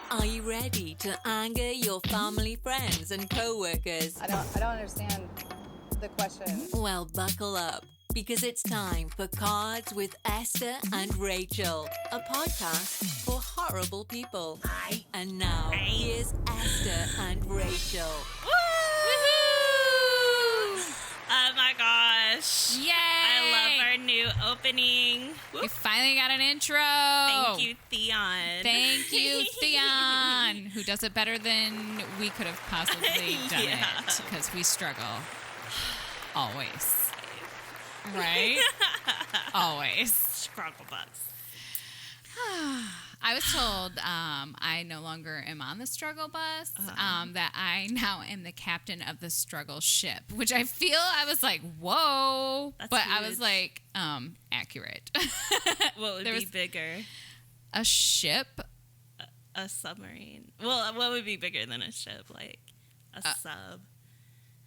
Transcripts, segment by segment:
Are you ready to anger your family, friends, and co-workers? I don't understand the question. Well, buckle up, because it's time for Cards with Esther and Rachel, a podcast for horrible people. And now, here's Esther and Rachel. Oh my gosh. Yay! I love our new opening. We finally got an intro. Thank you, Theon. Thank you, Theon, who does it better than we could have possibly done Yeah. it, because we struggle. Always. Right? Always. Struggle bus. I was told I no longer am on the struggle bus, that I now am the captain of the struggle ship, which I was like, whoa. That's but I huge. was like, accurate. What would There be was- bigger? A ship? A submarine. Well, what would be bigger than a ship? Like a sub,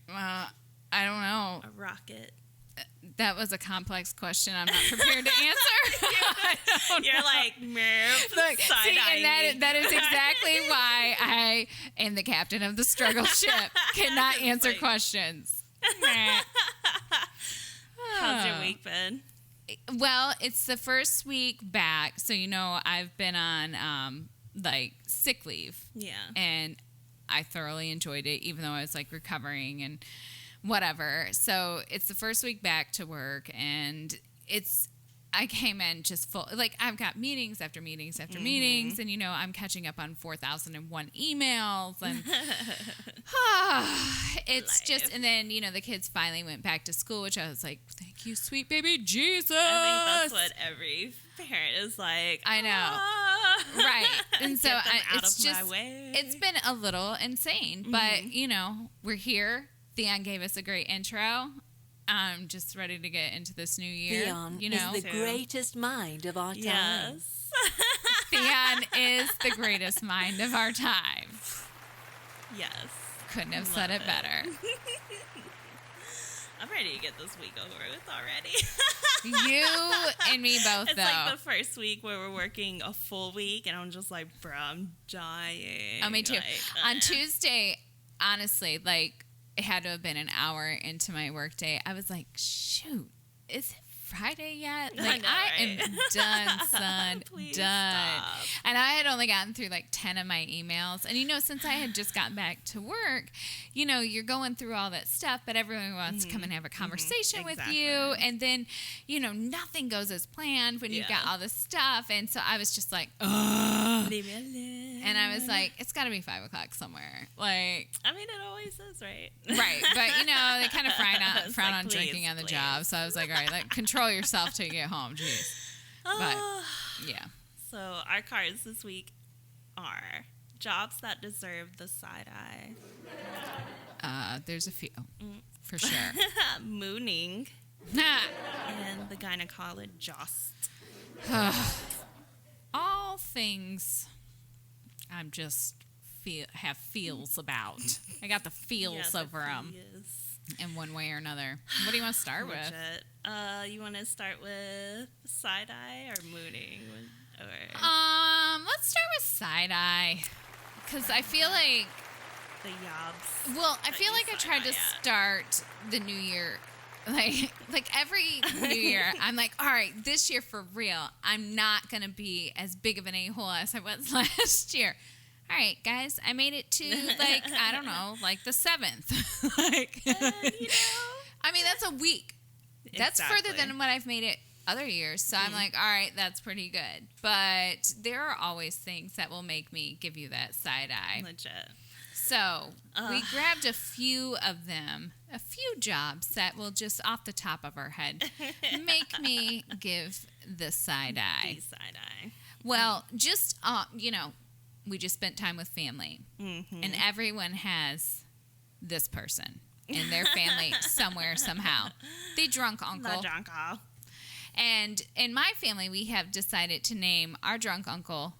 I don't know. a rocket. That was a complex question I'm not prepared to answer. I don't You're know. like, merp, Look, see, side-eyeing and me. that is exactly why I am the captain of the struggle ship. Cannot It's answer like- questions. Meh. How's your week been? Well, it's the first week back, so I've been on sick leave, Yeah. and I thoroughly enjoyed it, even though I was like recovering and whatever. So it's the first week back to work, and I came in just full, like I've got meetings after meetings after meetings, and I'm catching up on 4,001 emails, and it's Life. just, and then the kids finally went back to school, which I was like, thank you, sweet baby Jesus. I think that's what every parent is like. I know. "Ah." Right. And so Get them out it's of just, my way. it's been a little insane, but we're here. Theon gave us a great intro. I'm just ready to get into this new year. Theon is the Too. greatest mind of our time. Yes. Theon is the greatest mind of our time. Yes. Couldn't have said Love it better. I'm ready to get this week over with already. You and me both, It's though. like the first week where we're working a full week, and I'm just like, bro, I'm dying. Oh, me too. Like, On Tuesday, honestly, it had to have been an hour into my workday. I was like, shoot, is it Friday yet? I Like, know, I right? am done, son. Please done. stop. And I had only gotten through 10 of my emails. And, since I had just gotten back to work, you're going through all that stuff, but everyone wants to come and have a conversation with Exactly. you. And then, nothing goes as planned when you've got Yeah. all this stuff. And so I was just like, ugh. Leave me alone. And I was like, it's got to be 5 o'clock somewhere. Like, I mean, it always is, right? right. But, they kind of It's frown like, on drinking please, on the please. job. So I was like, all right, control yourself till you get home. Jeez. But, yeah. So our cards this week are jobs that deserve the side eye, There's a few, for sure. mooning, and the gynecologist. All things I'm just have feels about. I got the feels over them in one way or another. What do you want to start with? Legit. You want to start with side eye or mooning? Or Let's start with side eye, because I feel like, the yobs? well, I that feel you like I tried to side-eye at? start the new year, like every new year, I'm like, all right, this year for real, I'm not gonna be as big of an a-hole as I was last year. All right, guys, I made it to I don't know, the 7th. I mean, that's a week. That's further Exactly. than what I've made it other years. So I'm like, all right, that's pretty good. But there are always things that will make me give you that side eye. Legit. So we grabbed a few of them, a few jobs that will just off the top of our head make me give the side eye. The side eye. Well, just, we just spent time with family. And everyone has this person in their family somewhere, somehow. The drunk uncle. The drunk uncle. And in my family, we have decided to name our drunk uncle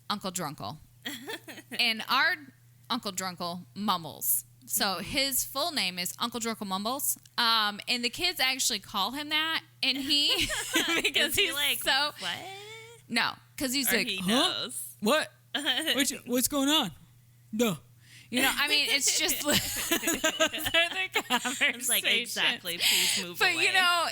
Uncle Drunkle. And our Uncle Drunkle mumbles. So his full name is Uncle Drunkle Mumbles. And the kids actually call him that. And he, because Is he he's like, so, what? no, because he's Or like, he huh? knows. What? What's going on? No. You know, I mean, it's just the conversation. It's like, exactly, please move but, away. you know,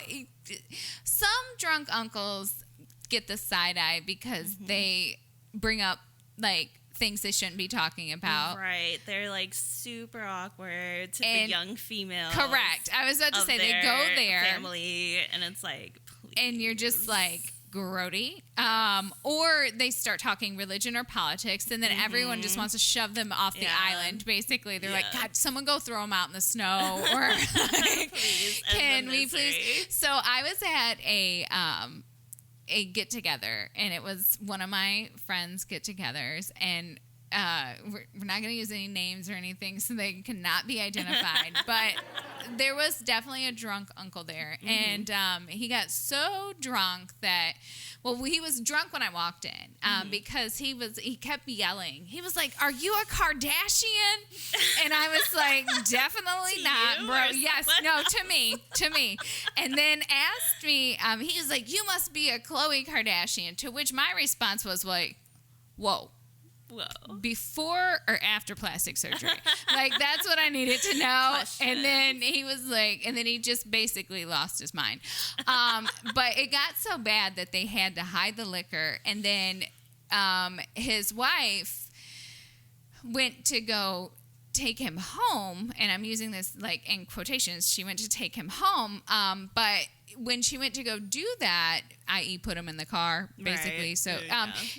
some drunk uncles get the side eye because they bring up, like, things they shouldn't be talking about. Right. They're, like, super awkward to the young females. Correct. I was about to say, they go there. Family, and it's like, please. And you're just like, grody. Or they start talking religion or politics, and then everyone just wants to shove them off the island. Basically, they're like, God, someone go throw them out in the snow, or like, Please, can we please? So I was at a get together, and it was one of my friends' get-togethers, and we're not going to use any names or anything, so they cannot be identified. But there was definitely a drunk uncle there, and he got so drunk that, well, he was drunk when I walked in because he kept yelling. He was like, "Are you a Kardashian?" And I was like, "Definitely not, bro." Yes, no, to me. And then asked me, he was like, "You must be a Khloe Kardashian." To which my response was like, "Whoa. Before or after plastic surgery?" Like, that's what I needed to know. Question. And then he was like, and then he just basically lost his mind. But it got so bad that they had to hide the liquor. And then his wife went to go take him home, and I'm using this like in quotations. She went to take him home, but when she went to go do that, i.e. put him in the car, basically. Right. So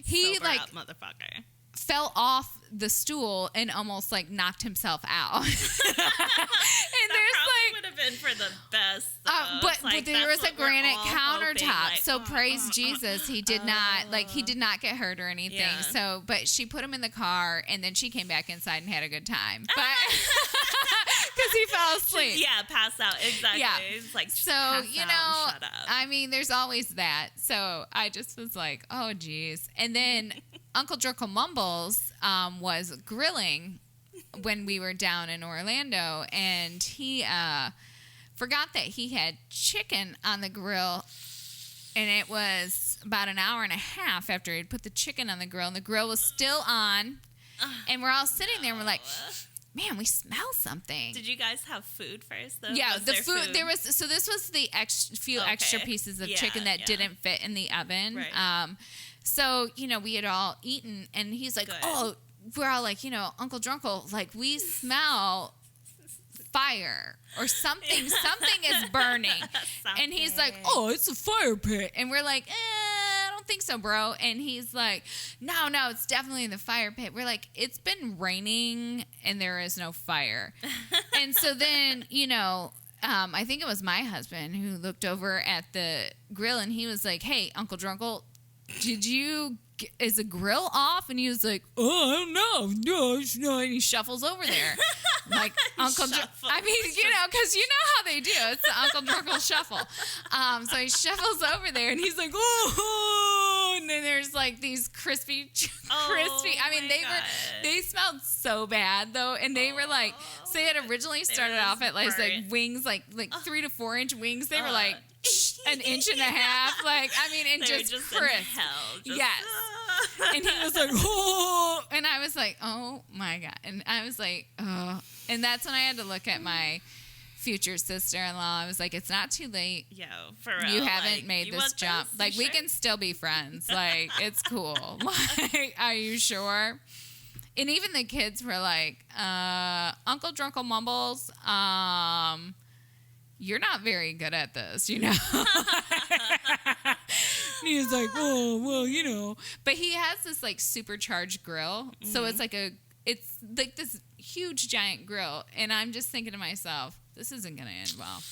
he he like motherfucker fell off the stool and almost like knocked himself out. And there's like, would have been for the best. but there was a granite countertop, so praise Jesus, he did not get hurt or anything. Yeah. So, but she put him in the car, and then she came back inside and had a good time, but because he fell asleep. Yeah, pass out, exactly. Yeah. It's like, So, you know, shut up. I mean, there's always that. So I just was like, oh, geez. And then Uncle Drunkle Mumbles was grilling when we were down in Orlando, and he forgot that he had chicken on the grill, and it was about an hour and a half after he'd put the chicken on the grill, and the grill was still on, and we're all sitting there, and we're like, man, we smell something. Did you guys have food first, though? Yeah, Was the there food. There was, so this was the few extra pieces of chicken that didn't fit in the oven. Right. So, you know, we had all eaten, and he's like, Good. oh, we're all like, you know, Uncle Drunkle, like, we smell fire or something. Something is burning. And he's like, oh, it's a fire pit. And we're like, I don't think so, bro. And he's like, no, it's definitely the fire pit. We're like, it's been raining and there is no fire. And so then, you know, I think it was my husband who looked over at the grill, and he was like, hey, Uncle Drunkle, is the grill off? And he was like, oh, I don't know. No. And he shuffles over there. Like, Uncle Drunkle. I mean, you know, because you know how they do. It's the Uncle Drunkle shuffle. So he shuffles over there, and he's like, oh. And then there's like these crispy. I mean, they smelled so bad, though. And they were like, so they had originally started off at like wings, like 3 to 4 inch wings. They were like an inch and a half. Like, I mean, and just crisp. In hell. Yes. And he was like, oh. And I was like, oh my God. And I was like, oh. And that's when I had to look at my future sister-in-law. I was like, it's not too late. Yo, for real. You haven't made this jump. Like, we can still be friends. Like, it's cool. Like, are you sure? And even the kids were like, Uncle Drunkle Mumbles, you're not very good at this, you know? And he was like, oh, well, you know. But he has this, like, supercharged grill. Mm-hmm. So it's like this huge, giant grill. And I'm just thinking to myself, this isn't going to end well.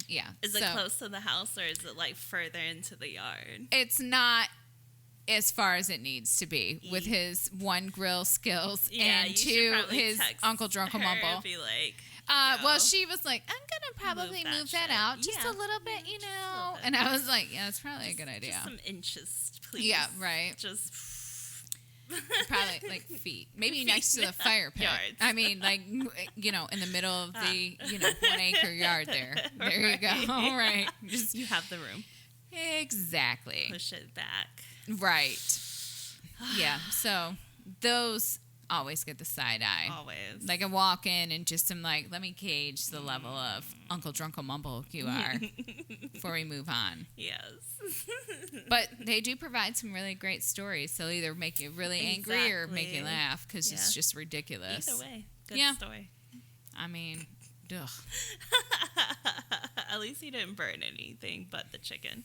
Yeah. Is it close to the house, or is it, like, further into the yard? It's not as far as it needs to be with his one grill skills and two, his Uncle Drunkle Mumble. Be like, well, she was like, I'm going to probably move that out just a little bit, you know. And I was like, yeah, that's probably a good idea. Just some inches, please. Yeah, right. Just probably like feet. Maybe next to the fire pit. Yards. I mean, like, you know, in the middle of the, 1 acre yard there. There you go. All right. Just, you have the room. Exactly. Push it back. Right. Yeah. So those always get the side eye. Always. Like I walk in and just am like, let me gauge the level of Uncle Drunkle Mumble you are before we move on. Yes. But they do provide some really great stories. They'll either make you really angry or make you laugh because it's just ridiculous. Either way, good story. I mean, ugh. At least he didn't burn anything but the chicken.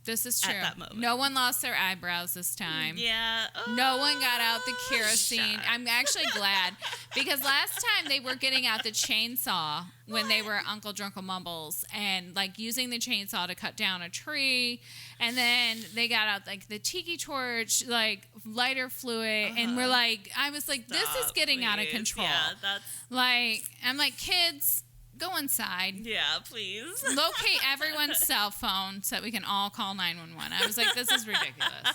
This is true. At that moment. No one lost their eyebrows this time. Yeah. Oh, no one got out the kerosene. shucks. I'm actually glad because last time they were getting out the chainsaw when they were Uncle Drunkle Mumbles and like using the chainsaw to cut down a tree. And then they got out like the tiki torch, like lighter fluid. And we're like, I was like, this is getting out of control. Yeah, that's. Like, I'm like, kids, go inside. Yeah, please. Locate everyone's cell phone so that we can all call 911. I was like, this is ridiculous.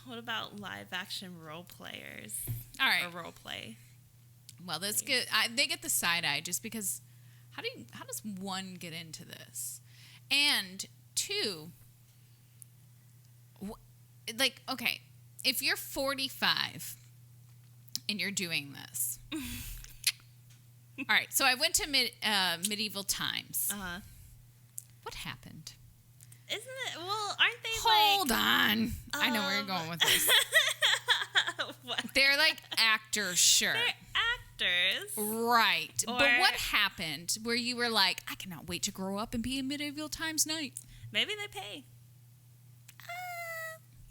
What about live action role players? All right. Or role play? Well, they get the side eye just because how does one get into this? And two, like, okay, if you're 45 and you're doing this. All right, so I went to medieval times. Uh-huh. What happened? Isn't it? Well, aren't they Hold on. I know where you're going with this. What? They're like actors, sure. They're actors. Right. But what happened where you were like, I cannot wait to grow up and be a medieval times knight? Maybe they pay.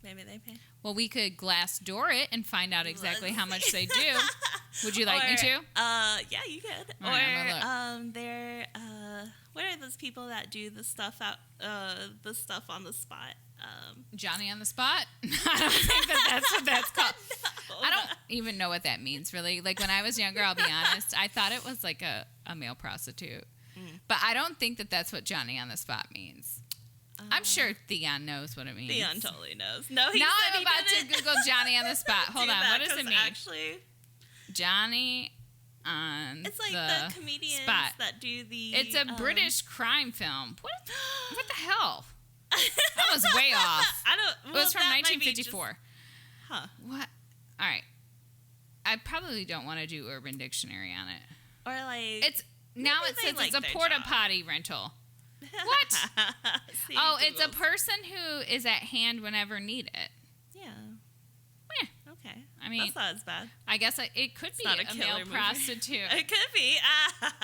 Maybe they pay. Well, we could glass door it and find out exactly how much they do. Would you like me to? Yeah, you could. All right, I'm gonna look. They're what are those people that do the stuff the stuff on the spot? Johnny on the spot? I don't think that's what that's called. No. I don't even know what that means, really. Like, when I was younger, I'll be honest, I thought it was like a male prostitute. But I don't think that's what Johnny on the spot means. I'm sure Theon knows what it means. Theon totally knows. No, now I'm about to Google Johnny on the spot. Hold on, what does it mean? Actually, Johnny on it's like the comedians spot. that do the. It's a British crime film. What the hell? That was way off. I don't. Well, it was from 1954. Huh? What? All right. I probably don't want to do Urban Dictionary on it. Or like It's now it says like it's a their porta job. potty rental. What? See, Oh, it's a Google's- person who is at hand whenever needed. Yeah. Eh, Okay. I mean, that's not as bad. I guess it could be not a a killer male movie. prostitute. It could be.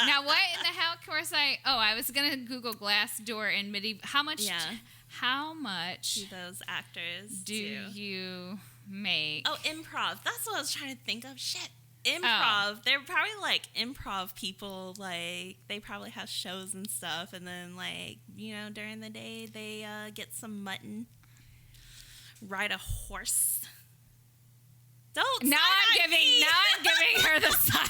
Now, what in the hell was I was going to Google Glassdoor and medieval. How much Do those actors do you make? Oh, improv. That's what I was trying to think of. Shit. Improv. They're probably like improv people. Like they probably have shows and stuff, and then like during the day they get some mutton, ride a horse. Don't. Now I'm giving her the side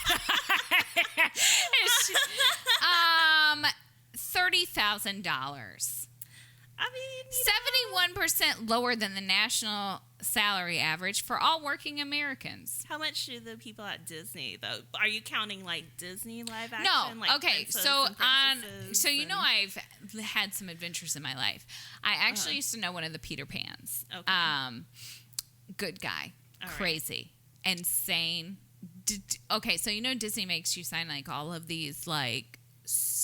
eye. $30,000. I mean, 71% lower than the national salary average for all working Americans. how much do the people at Disney though? Are you counting like Disney live action? No, Like okay. Princess So and Princesses I've had some adventures in my life. I actually used to know one of the Peter Pans. Okay. Good guy, All right. crazy, insane. Okay, so Disney makes you sign like all of these like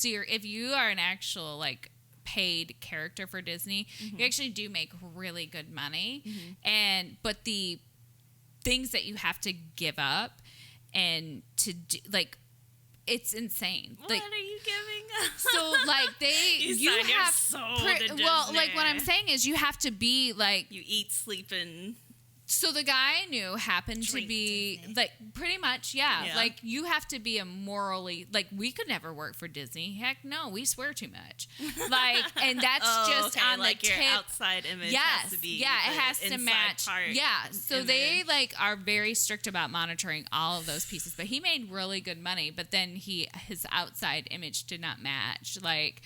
if you are an actual like paid character for Disney, you actually do make really good money. But the things that you have to give up and to do, like, it's insane. What Like, are you giving? so like You sign your have soul to well, like what I'm Disney. saying is you have to be like. You eat, sleep, and So the guy I knew happened to Drink be Disney. like pretty much, yeah. Yeah. Like you have to be a morally like we could never work for Disney. Heck no, we swear too much. Like, and that's just okay, on like the your tip. outside image Yes, has to be yeah, it the has to inside match. part Yeah, so they image. like are very strict about monitoring all of those pieces. But he made really good money. But then his outside image did not match like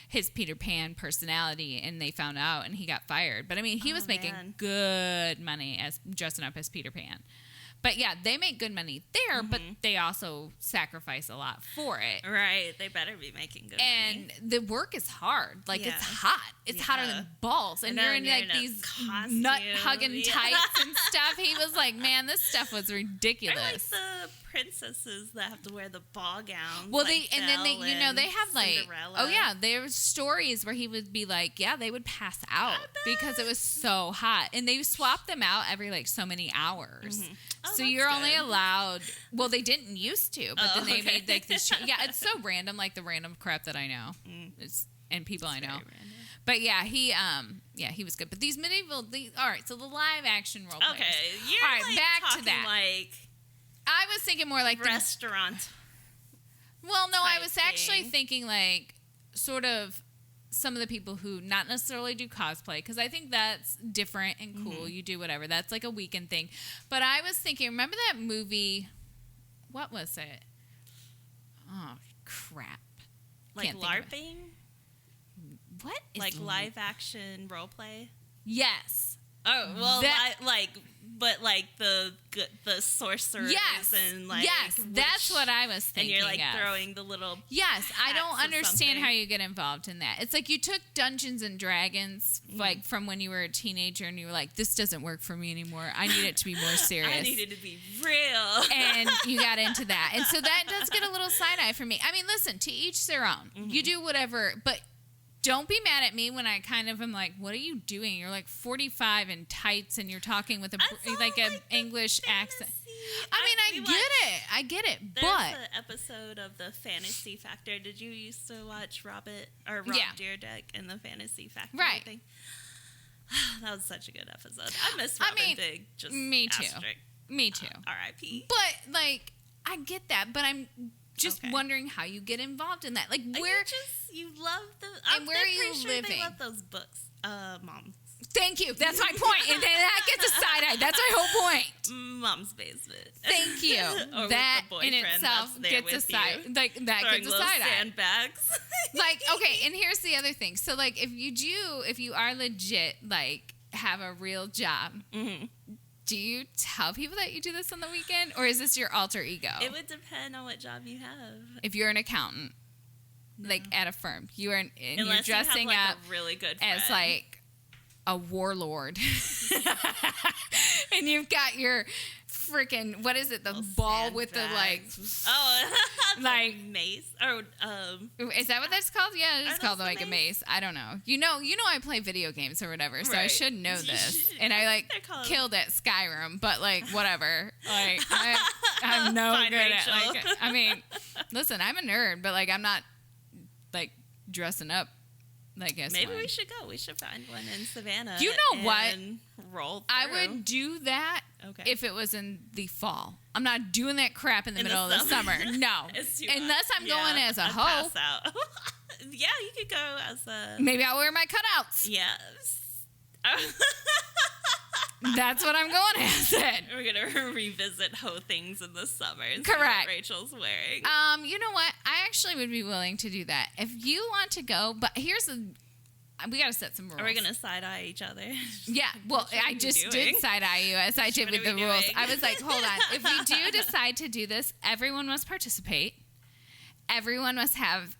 his Peter Pan personality, and they found out, and he got fired. But I mean, he was making man. good money as dressing up as Peter Pan. But yeah, they make good money there, but they also sacrifice a lot for it. Right, they better be making good money. And the work is hard. Like, Yeah. it's hot. it's hotter than balls. And I know, you're in you're like in a these costume. nut-hugging tights and stuff. He was like, man, this stuff was Or ridiculous. like the princesses that have to wear the ball gowns. Well, like and then they, Belle they have like, Cinderella. oh yeah, there's stories where he would be like, yeah, they would pass out because it was so hot, and they swapped them out every like so many hours. Mm-hmm. Oh, So that's you're only good. allowed. Well, they didn't used to, but then they okay. made like this. Yeah, it's so random, like the random crap that I know, and people I know. Very random. But yeah, he was good. But these medieval, all right. So the live action role players. Okay, you're all right, like back talking to that. like I was thinking more like restaurant. Well, no, I type was actually thing. thinking like sort of some of the people who not necessarily do cosplay, because I think that's different and cool. You do whatever. That's like a weekend thing. But I was thinking, remember that movie? What was it? Oh, crap. Like Can't think of it. LARPing? What is Like live action role play? Yes. Oh, well, That- but like the sorcerers Yes. and like yes, that's witch- what I was and thinking you're like of. throwing the little Yes, I don't hats of understand something. how you get involved in that. It's like you took Dungeons and Dragons like from when you were a teenager and you were like, this doesn't work for me anymore. I need it to be more serious. I needed to be real. And you got into that. And so that does get a little side eye for me. I mean, listen, to each their own. You do whatever, but don't be mad at me when I kind of am like, what are you doing? You're like 45 in tights and you're talking with That's all like an the English accent. fantasy. I mean, I we get watched- it. I get it. There's But an episode of the Fantasy Factor. Did you used to watch Rob Yeah. Deerdeck and the Fantasy Factor Right. thing? That was such a good episode. I miss Robin mean, Big. Just me too. asterisk. me too. R.I.P. But like, I get that. But I'm just Okay. wondering how you get involved in that. Like, You where? you love the. And where are pretty you sure living? They love those books. Mom. Thank you. That's my point. And then that gets a side eye. That's my whole point. Mom's basement. Thank you. Or with that the in boyfriend itself that's there gets a with side. you. Like that Throwing gets a little side eye. sandbags. Like, okay, and here's the other thing. So like, if you are legit, like have a real job. Mhm. Do you tell people that you do this on the weekend, or is this your alter ego? It would depend on what job you have. If you're an accountant, like at a firm, you are, and Unless you're dressing you have, up like, a really good friend. as like a warlord, and you've got your freaking what is it? The ball with the like. the like- mace or Is that what that's called? Yeah, it's Are called those the like a mace. I don't know. You know, I play video games or whatever, so I Right. should know this. And I like They're called- killed at Skyrim, but like whatever. Like I'm no Fine, good at Rachel. like. I mean, listen, I'm a nerd, but like I'm not like dressing up. Like as maybe one. we should go. We should find one in Savannah. You know what? and roll I through. would do that Okay. if it was in the fall. I'm not doing that crap in the In the middle of the summer. summer. No, It's too unless hot. I'm going Yeah, as a I'd hoe. pass out. Yeah, you could go as a Maybe I'll wear my cutouts. yes. That's what I'm going as then. We're gonna revisit hoe things in the summer. and see Correct. What Rachel's wearing. You know what? I actually would be willing to do that if you want to go. But here's we got to set some rules. Are we gonna side eye each other? Yeah. Well, What should I we be just doing? did side eye you as I did What with are the we rules. doing? I was like, hold on. If we do decide to do this, everyone must participate. Everyone must have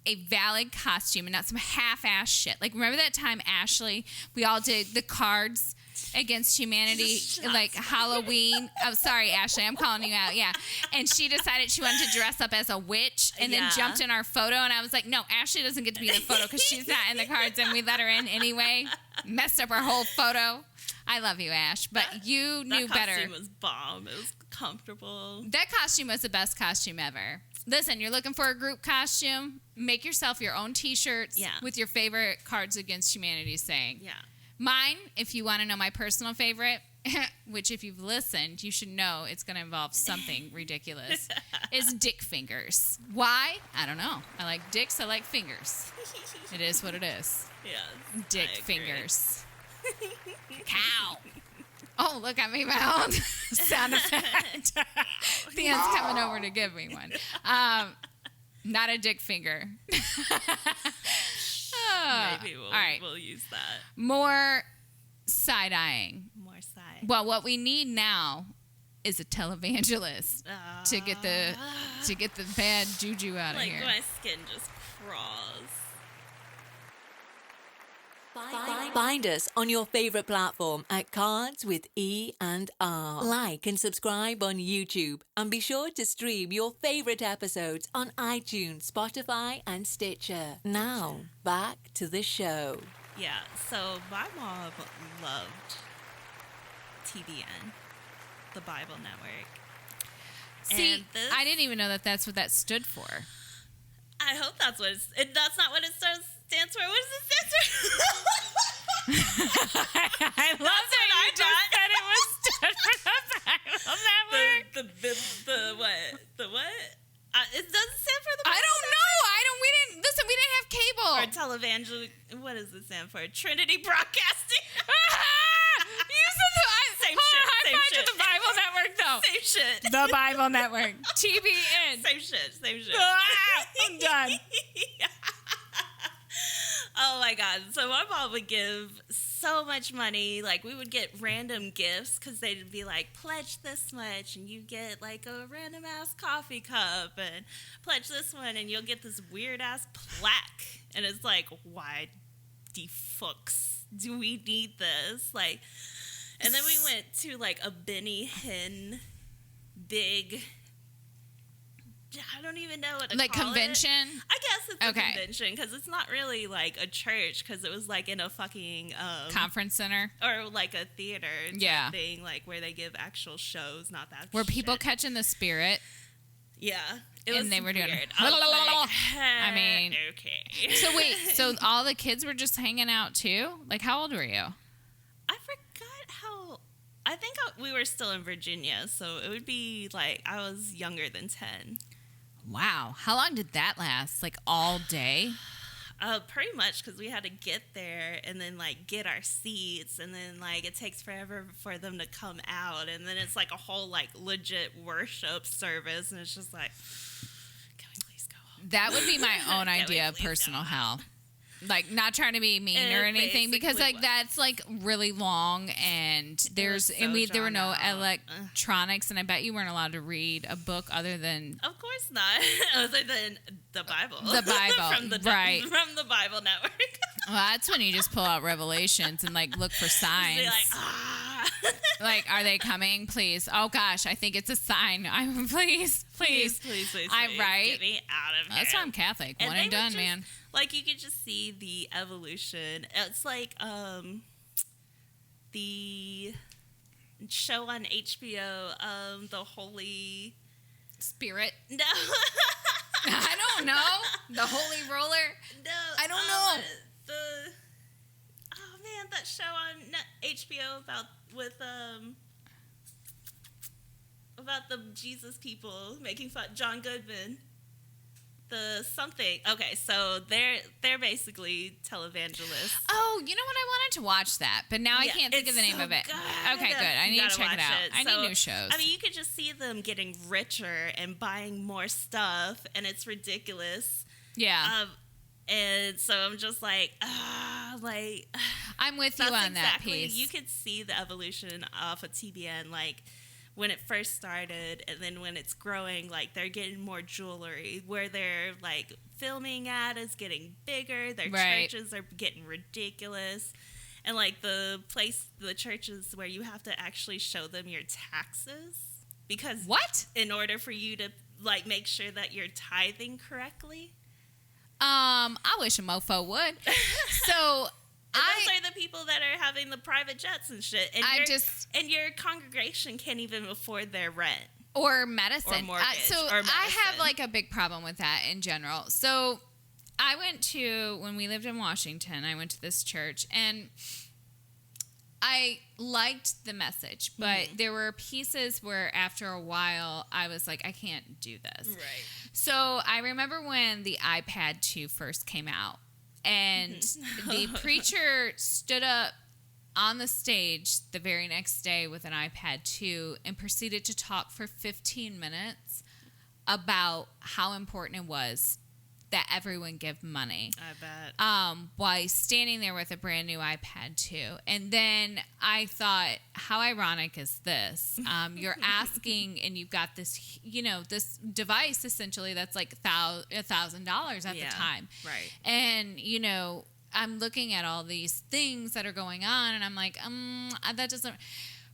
a valid costume and not some half-ass shit. Like, remember that time, Ashley? We all did the Cards Against Humanity, like Halloween. Oh, sorry, Ashley, I'm calling you out. Yeah, and she decided she wanted to dress up as a witch, and then Yeah. jumped in our photo. And I was like, no, Ashley doesn't get to be in the photo because she's not in the cards, and we let her in anyway. Messed up our whole photo. I love you, Ash, but you knew that better. costume was bomb. It was comfortable. That costume was the best costume ever. Listen, you're looking for a group costume? Make yourself your own T-shirts Yeah. with your favorite Cards Against Humanity saying. Yeah. Mine, if you want to know my personal favorite, which if you've listened, you should know it's going to involve something ridiculous, is dick fingers. Why? I don't know. I like dicks. I like fingers. It is what it is. Yeah. Dick I agree. fingers. Cow. Oh, look, I made my own sound effect. Theon's coming over to give me one. Not a dick finger. Maybe we'll, all right. we'll use that. More side-eyeing. More side. Well, what we need now is a televangelist to get the bad juju out of Like here. my skin just crawls. Find us on your favorite platform at Cards with E and R. Like and subscribe on YouTube, and be sure to stream your favorite episodes on iTunes, Spotify, and Stitcher. Now, back to the show. Yeah, so my mom loved TBN, the Bible Network. See, I didn't even know that that's what that stood for. I hope that's what that's not what it stands for. What does it stand for? I love that you just said it was stood for the Bible Network. The what? The what? It doesn't stand for the Bible I don't know. We didn't have cable. Or televangel. What does it stand for? Trinity Broadcasting. You said same shit. Same shit. The Bible Network, though. Same shit. The Bible Network. TBN. Same shit. Same shit. I'm done. Oh my God. So my mom would give so much money. Like, we would get random gifts because they'd be like, pledge this much and you get like a random ass coffee cup, and pledge this one and you'll get this weird ass plaque. And it's like, why the fucks do we need this? Like, and then we went to like a Benny Hinn big, I don't even know what to like call convention? it. I guess it's Okay. a convention because it's not really like a church, because it was like in a fucking Conference center? or like a theater type Yeah. thing, like where they give actual shows, not that. Were people shit. catching the spirit? Yeah, it And was they were doing- weird. I was like, I mean- okay. So wait, so all the kids were just hanging out too? Like, how old were you? I forgot how. I think we were still in Virginia, so it would be like I was younger than 10. Wow. How long did that last? Like all day? Pretty much, because we had to get there and then like get our seats, and then like it takes forever for them to come out, and then it's like a whole like legit worship service, and it's just like, can we please go home? That would be my own Can we idea of please go personal home? hell. Like, not trying to be mean or anything, because basically like that's like really long, and was so there were no drawn out. electronics, and I bet you weren't allowed to read a book other than Of course not, other than the Bible. The Bible, from the right. from the Bible Network. well, that's when you just pull out Revelations and like look for signs. Be like, ah. Like, are they coming? Please. Oh gosh, I think it's a sign. Please. Please, I'm right. Get me out of here. That's why I'm Catholic. One they and would done, just- man. Like, you could just see the evolution. It's like the show on HBO, the Holy Spirit. No. I don't know. The Holy Roller. No. I don't know. Oh man, that show on HBO about the Jesus people making fun. John Goodman. The something. Okay, so they're basically televangelists. Oh, you know what? I wanted to watch that, but now I Yeah, can't think of the it's name so of it. good. Okay, good. I You need to gotta check it watch out. it. I So, need new shows. I mean, you could just see them getting richer and buying more stuff, and it's ridiculous. Yeah. And so I'm just like, I'm with you that's on that exactly, piece. you could see the evolution off of TBN, like when it first started, and then when it's growing, like they're getting more jewelry. Where they're like filming at is getting bigger. Their Right. churches are getting ridiculous. And like the churches where you have to actually show them your taxes, because What? in order for you to like make sure that you're tithing correctly. I wish a mofo would. So And those are the people that are having the private jets and shit. And and your congregation can't even afford their rent. Or medicine. Or mortgage, So or I have medicine. like a big problem with that in general. So I went to, when we lived in Washington, I went to this church, and I liked the message, but there were pieces where after a while I was like, I can't do this. Right. So I remember when the iPad 2 first came out, and the preacher stood up on the stage the very next day with an iPad 2 and proceeded to talk for 15 minutes about how important it was that everyone give money. I bet. While he's standing there with a brand new iPad 2. And then I thought, how ironic is this? You're asking, and you've got this, this device essentially that's like $1,000 at the time. Right. And, I'm looking at all these things that are going on, and I'm like, that doesn't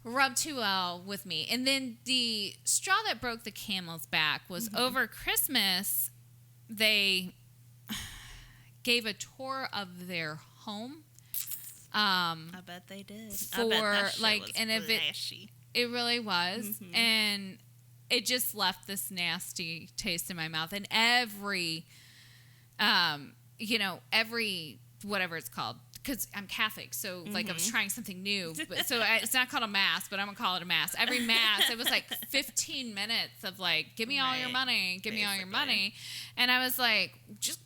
rub too well with me. And then the straw that broke the camel's back was over Christmas, they gave a tour of their home. I bet they did. For I bet that shit like, was and if flashy. it really was, and it just left this nasty taste in my mouth. And every, every whatever it's called, because I'm Catholic, so like I was trying something new. But, so it's not called a mass, but I'm gonna call it a mass. Every mass, it was like 15 minutes of like, give me all your money, give me all your money, and I was like, just.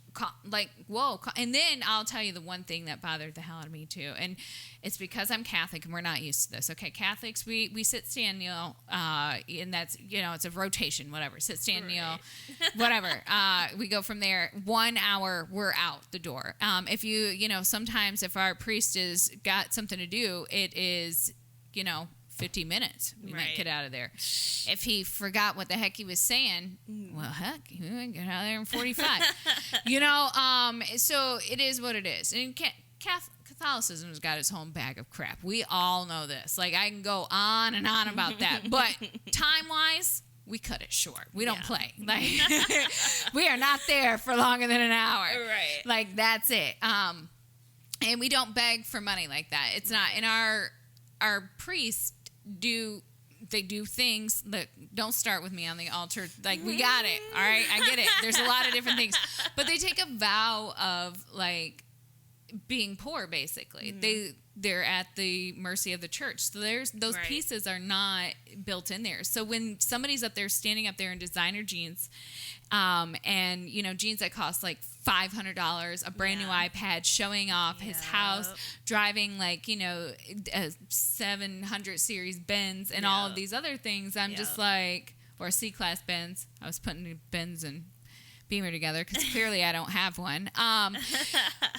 Whoa. And then I'll tell you the one thing that bothered the hell out of me too. And it's because I'm Catholic and we're not used to this. Okay, Catholics, we sit, stand, kneel, and that's, it's a rotation, whatever. Sit, stand, kneel, whatever. We go from there. 1 hour, we're out the door. If sometimes if our priest has got something to do, it is, 50 minutes. We might get out of there. If he forgot what the heck he was saying, well, heck, you might get out of there in 45. So it is what it is. And Catholicism has got its own bag of crap. We all know this. Like, I can go on and on about that. But time-wise, we cut it short. We don't play. Like, we are not there for longer than an hour. Right. Like, that's it. And we don't beg for money like that. It's not. In our priests do things that don't start with me on the altar. Like, we got it. All right. I get it. There's a lot of different things, but they take a vow of like being poor, basically. They're at the mercy of the church. So those pieces are not built in there. So when somebody's up there standing up there in designer jeans, and jeans that cost like $500, a brand new iPad, showing off his house, driving like a 700 series Benz and all of these other things, I'm just like, or C-class Benz. I was putting Benz and Beamer together because clearly I don't have one.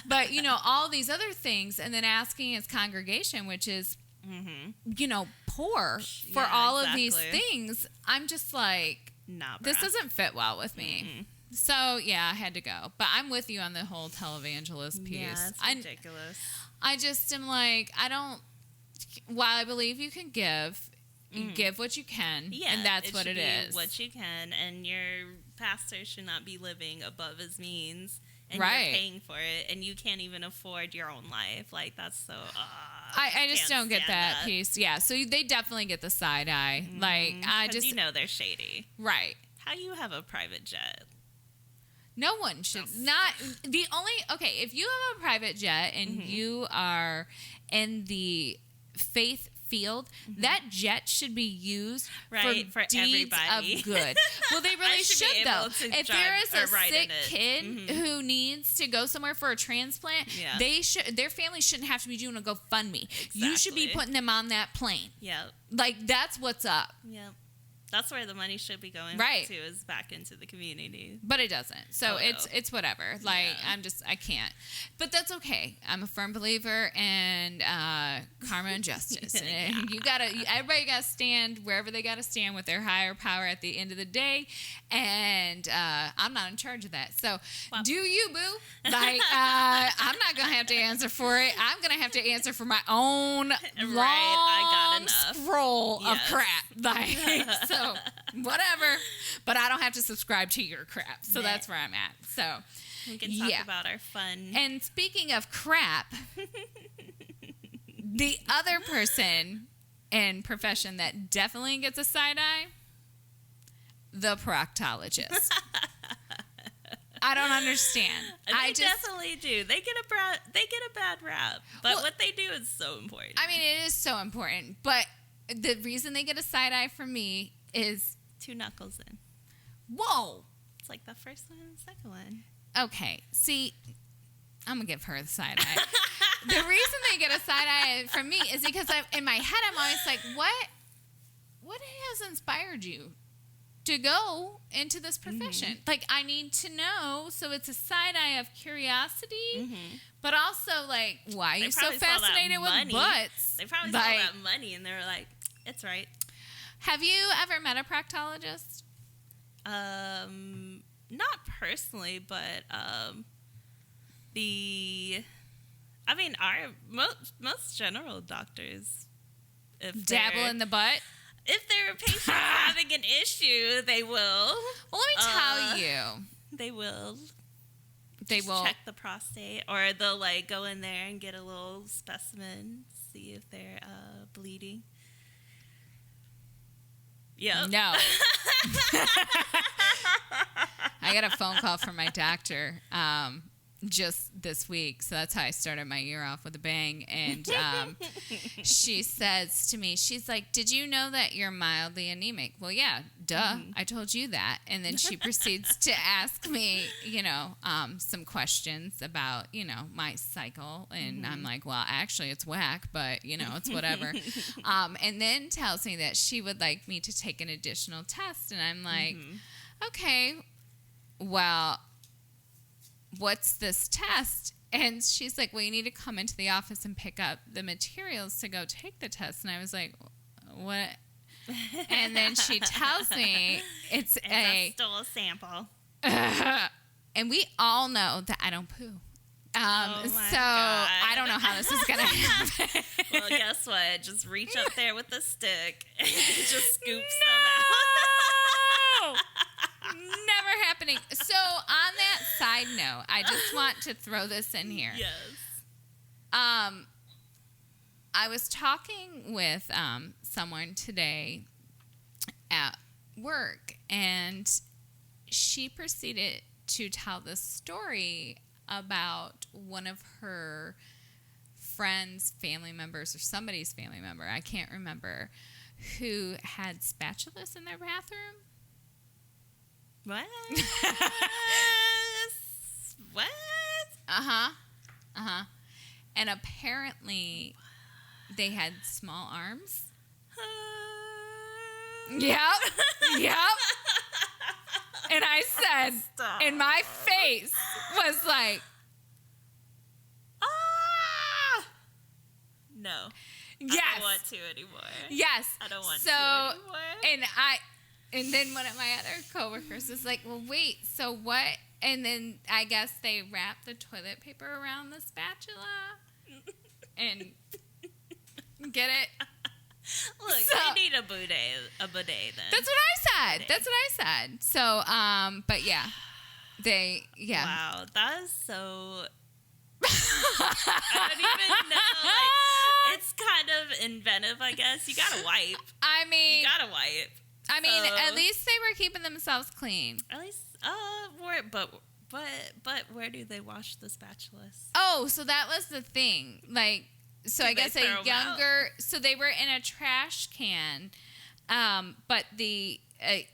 But all these other things, and then asking his congregation, which is poor for all of these things. I'm just like, nah, this doesn't fit well with me. So yeah, I had to go. But I'm with you on the whole televangelist piece. Yeah, it's ridiculous. I just am like, while I believe you can give, you give what you can, and that's what it is. What you can, and your pastor should not be living above his means, and right. you're paying for it, and you can't even afford your own life. Like, that's so. I just don't get that piece. Yeah, so they definitely get the side eye. Like, I just they're shady, right? How you have a private jet? No one should not. The only if you have a private jet and you are in the faith field, that jet should be used for deeds everybody. Of good. Well, they really should though. If there is a sick kid who needs to go somewhere for a transplant, their family shouldn't have to be doing a GoFundMe. Exactly. You should be putting them on that plane. Yep. Like, that's what's up. Yep. That's where the money should be going to, is back into the community. But it doesn't. So it's whatever. Like, I can't. But that's okay. I'm a firm believer in karma and justice. And everybody got to stand wherever they got to stand with their higher power at the end of the day. And I'm not in charge of that. So do you, boo? Like, I'm not going to have to answer for it. I'm going to have to answer for my own long scroll of crap. Like, so whatever, but I don't have to subscribe to your crap. So that's where I'm at. So we can talk about our fun. And speaking of crap, the other person in profession that definitely gets a side eye, the proctologist. I don't understand. They definitely do. They get a bad rap, but what they do is so important. I mean, it is so important, but the reason they get a side eye from me is 2 knuckles in. Whoa. It's like the first one and the second one. Okay. See, I'm going to give her the side eye. The reason they get a side eye from me is because in my head, I'm always like, what has inspired you to go into this profession? Like, I need to know. So it's a side eye of curiosity, but also, like, why are you so fascinated with butts? They probably saw that money and they were like, it's right. Have you ever met a proctologist? Not personally, but I mean, our most general doctors, if dabble in the butt. If their patient's having an issue, they will. Well, let me tell you, they will. They will check the prostate, or they'll like go in there and get a little specimen, see if they're bleeding. Yep. No. I got a phone call from my doctor just this week, so that's how I started my year off with a bang. And she says to me, she's like, "Did you know that you're mildly anemic?" Well, yeah, duh. I told you that. And then she proceeds to ask me, some questions about, my cycle. And I'm like, well, actually, it's whack, but, it's whatever. And then tells me that she would like me to take an additional test. And I'm like, okay, well, what's this test? And she's like, well, you need to come into the office and pick up the materials to go take the test. And I was like, what? And then she tells me it's still a sample. And we all know that I don't poo. So God. I don't know how this is going to happen. Well, guess what? Just reach up there with a stick and just scoop some out. Never happening. So on that side note, I just want to throw this in here. Yes. I was talking with someone today at work, and she proceeded to tell this story about one of her friends, family members, or somebody's family member, I can't remember, who had spatulas in their bathroom. What? What? And apparently they had small arms. Yep. And I said, Stop. and my face was like, no. yes. I don't want to anymore. Yes. I don't want to anymore. And then one of my other coworkers was like, well, wait, so what? And then I guess they wrapped the toilet paper around the spatula and get it? Look, they need a bidet then. That's what I said. So, but yeah. Wow, that is so... I don't even know. Like, it's kind of inventive, I guess. You gotta wipe. At least they were keeping themselves clean. At least, but where do they wash the spatulas? Oh, so that was the thing. Like, so I guess so they were in a trash can, but a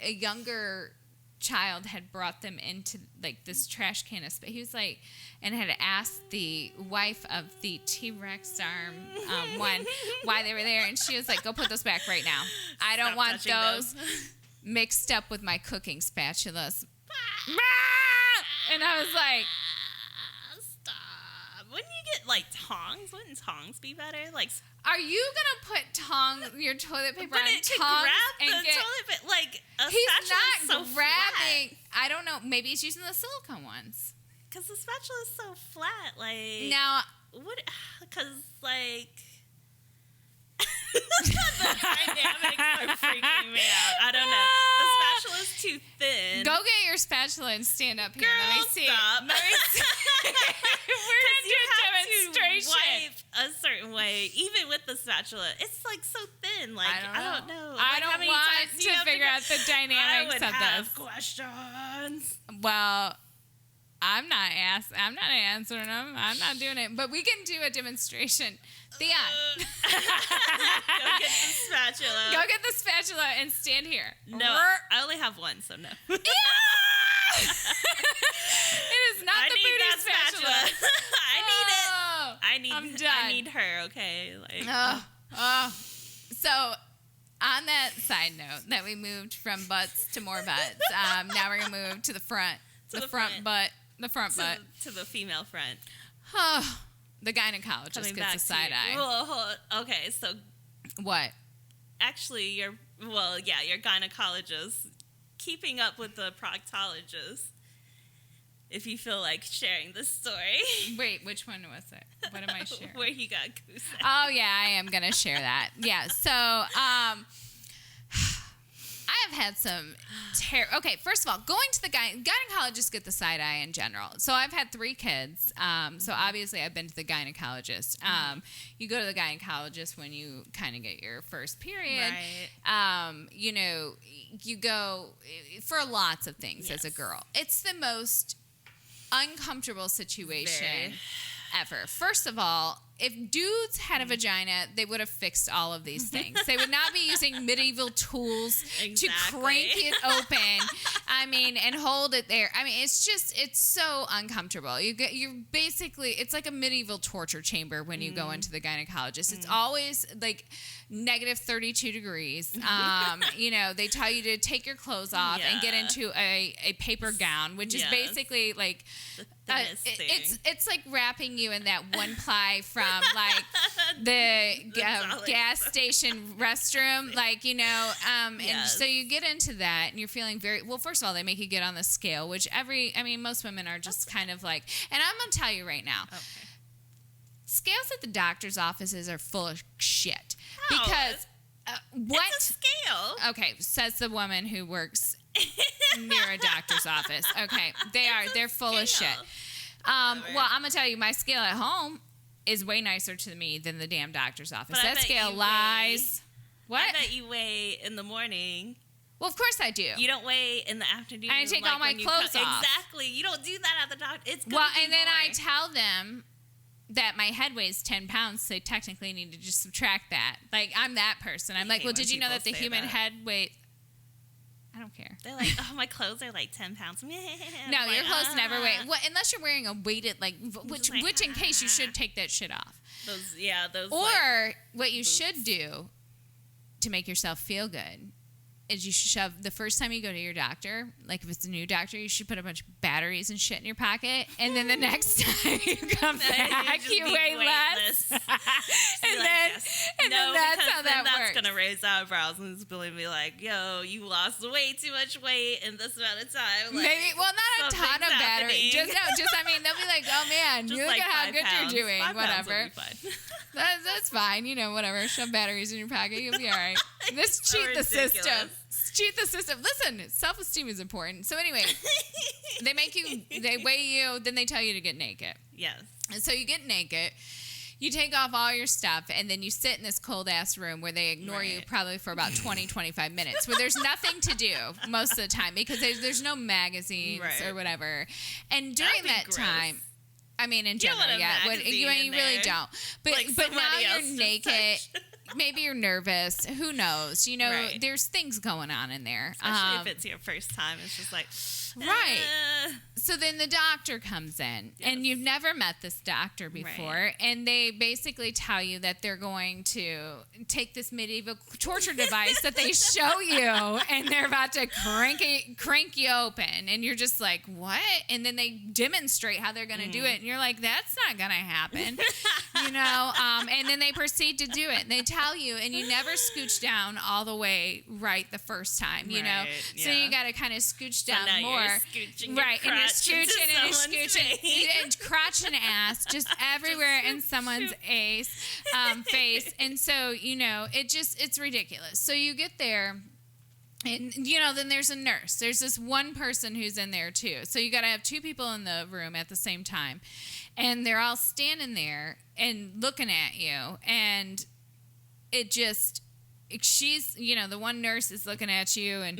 younger child had brought them into like this trash can. He was like, and had asked the wife of the T-Rex arm one why they were there, and she was like, "Go put those back right now. I don't want those mixed up with my cooking spatulas." And I was like, stop. Wouldn't you get like tongs? Wouldn't tongs be better? Like, are you gonna put your toilet paper on tongs and get toilet paper? Like, he's not so grabbing. Flat. I don't know. Maybe he's using the silicone ones. Because the spatula is so flat. Like, now, what? Because like. The dynamics are freaking me out. I don't know. The spatula's too thin. Go get your spatula and stand up here. Girl, let me see. Stop. We're gonna do a demonstration. Wipe a certain way, even with the spatula. It's like so thin. Like I don't know. I don't want to figure out the dynamics of this. I would have questions. Well, I'm not answering them. I'm not doing it. But we can do a demonstration. Theon. Go get the spatula. Go get the spatula and stand here. No, I only have one, so no. Yeah! It is not the booty spatula. I need it. I'm done. I need her, okay? Like, So, on that side note, that we moved from butts to more butts, now we're going to move to the front. The front butt. To the female front. The gynecologist gets a side eye. Well, okay, so what? Actually, your gynecologist, keeping up with the proctologist, if you feel like sharing this story. Wait, which one was it? What am I sharing? Where you got goose eggs. Oh, yeah, I am going to share that. Yeah, so I have had some okay, first of all, going to the gynecologists get the side eye in general. So I've had 3 kids. So obviously I've been to the gynecologist. You go to the gynecologist when you kind of get your first period. Right. You know, you go for lots of things as a girl. It's the most uncomfortable situation ever. First of all, if dudes had a vagina, they would have fixed all of these things. They would not be using medieval tools to crank it open. I mean, and hold it there. I mean, it's so uncomfortable. You're basically, it's like a medieval torture chamber when you go into the gynecologist. It's always like negative 32 degrees. You know, they tell you to take your clothes off and get into a paper gown, which is basically like, it's like wrapping you in that one ply from like the gas station restroom, like, you know, and so you get into that and you're feeling very well. First of all, they make you get on the scale, which most women are just kind of like, and I'm gonna tell you right now, scales at the doctor's offices are full of shit because what it's a scale? Okay, says the woman who works near a doctor's office. Okay, they're full of shit. Well, I'm gonna tell you, my scale at home is way nicer to me than the damn doctor's office. That scale lies. What? I bet you weigh in the morning. Well, of course I do. You don't weigh in the afternoon. I take all my clothes off. Exactly. You don't do that at the doctor. It's well, and then I tell them that my head weighs 10 pounds, so they technically need to just subtract that. Like, I'm that person. I'm like, well, did you know that the human head weight... I don't care. They're like, oh, my clothes are like 10 pounds. No, your clothes never weigh. Well, unless you're wearing a weighted, like, which in case you should take that shit off. Those. Or like, what you boots. should do to make yourself feel good is you should shove, the first time you go to your doctor, like if it's a new doctor, you should put a bunch of batteries and shit in your pocket, and then the next time you come back, you weigh less. and then that's how that works. That's gonna raise eyebrows and it's going to be like, yo, you lost way too much weight in this amount of time. Like, maybe, well, not a ton of batteries. They'll be like, oh man, you look like at how good pounds. you're doing. 5 whatever. pounds will be fine. That's fine. You know, whatever. Shove batteries in your pocket. You'll be all right. This so cheat the ridiculous. system. Cheat the system. Listen, self-esteem is important. So anyway, they weigh you, then they tell you to get naked. Yes. And so you get naked. You take off all your stuff, and then you sit in this cold-ass room where they ignore you probably for about 20, 25 minutes, where there's nothing to do most of the time because there's no magazines or whatever. And during that time... I mean, in general, you really don't. But like now you're naked. Maybe you're nervous. Who knows? You know, there's things going on in there. Especially if it's your first time. It's just like... Right. So then the doctor comes in, and you've never met this doctor before, and they basically tell you that they're going to take this medieval torture device that they show you, and they're about to crank you open, and you're just like, what? And then they demonstrate how they're going to do it, and you're like, that's not going to happen, you know? And then they proceed to do it, and they tell you, and you never scooch down all the way right the first time, you know? So you got to kind of scooch down more. Scooching right, and you're scooching and you're scooching, and crotch and ass just everywhere in someone's face, and so you know it's ridiculous. So you get there, and you know then there's a nurse. There's this one person who's in there too. So you got to have 2 people in the room at the same time, and they're all standing there and looking at you, and it just. She's, you know, the one nurse is looking at you, and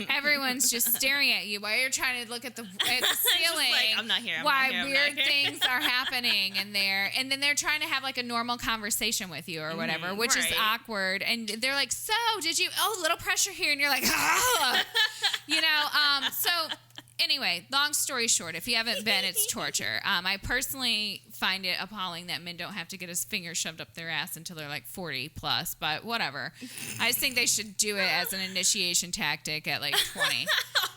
everyone's just staring at you while you're trying to look at the ceiling. Like, I'm not here. Why weird things are happening in there, and then they're trying to have like a normal conversation with you or whatever, which is awkward. And they're like, "So, did you? Oh, a little pressure here," and you're like, "Ah," you know. So. Anyway, long story short, if you haven't been, it's torture. I personally find it appalling that men don't have to get his finger shoved up their ass until they're like 40 plus, but whatever. I just think they should do it as an initiation tactic at like 20.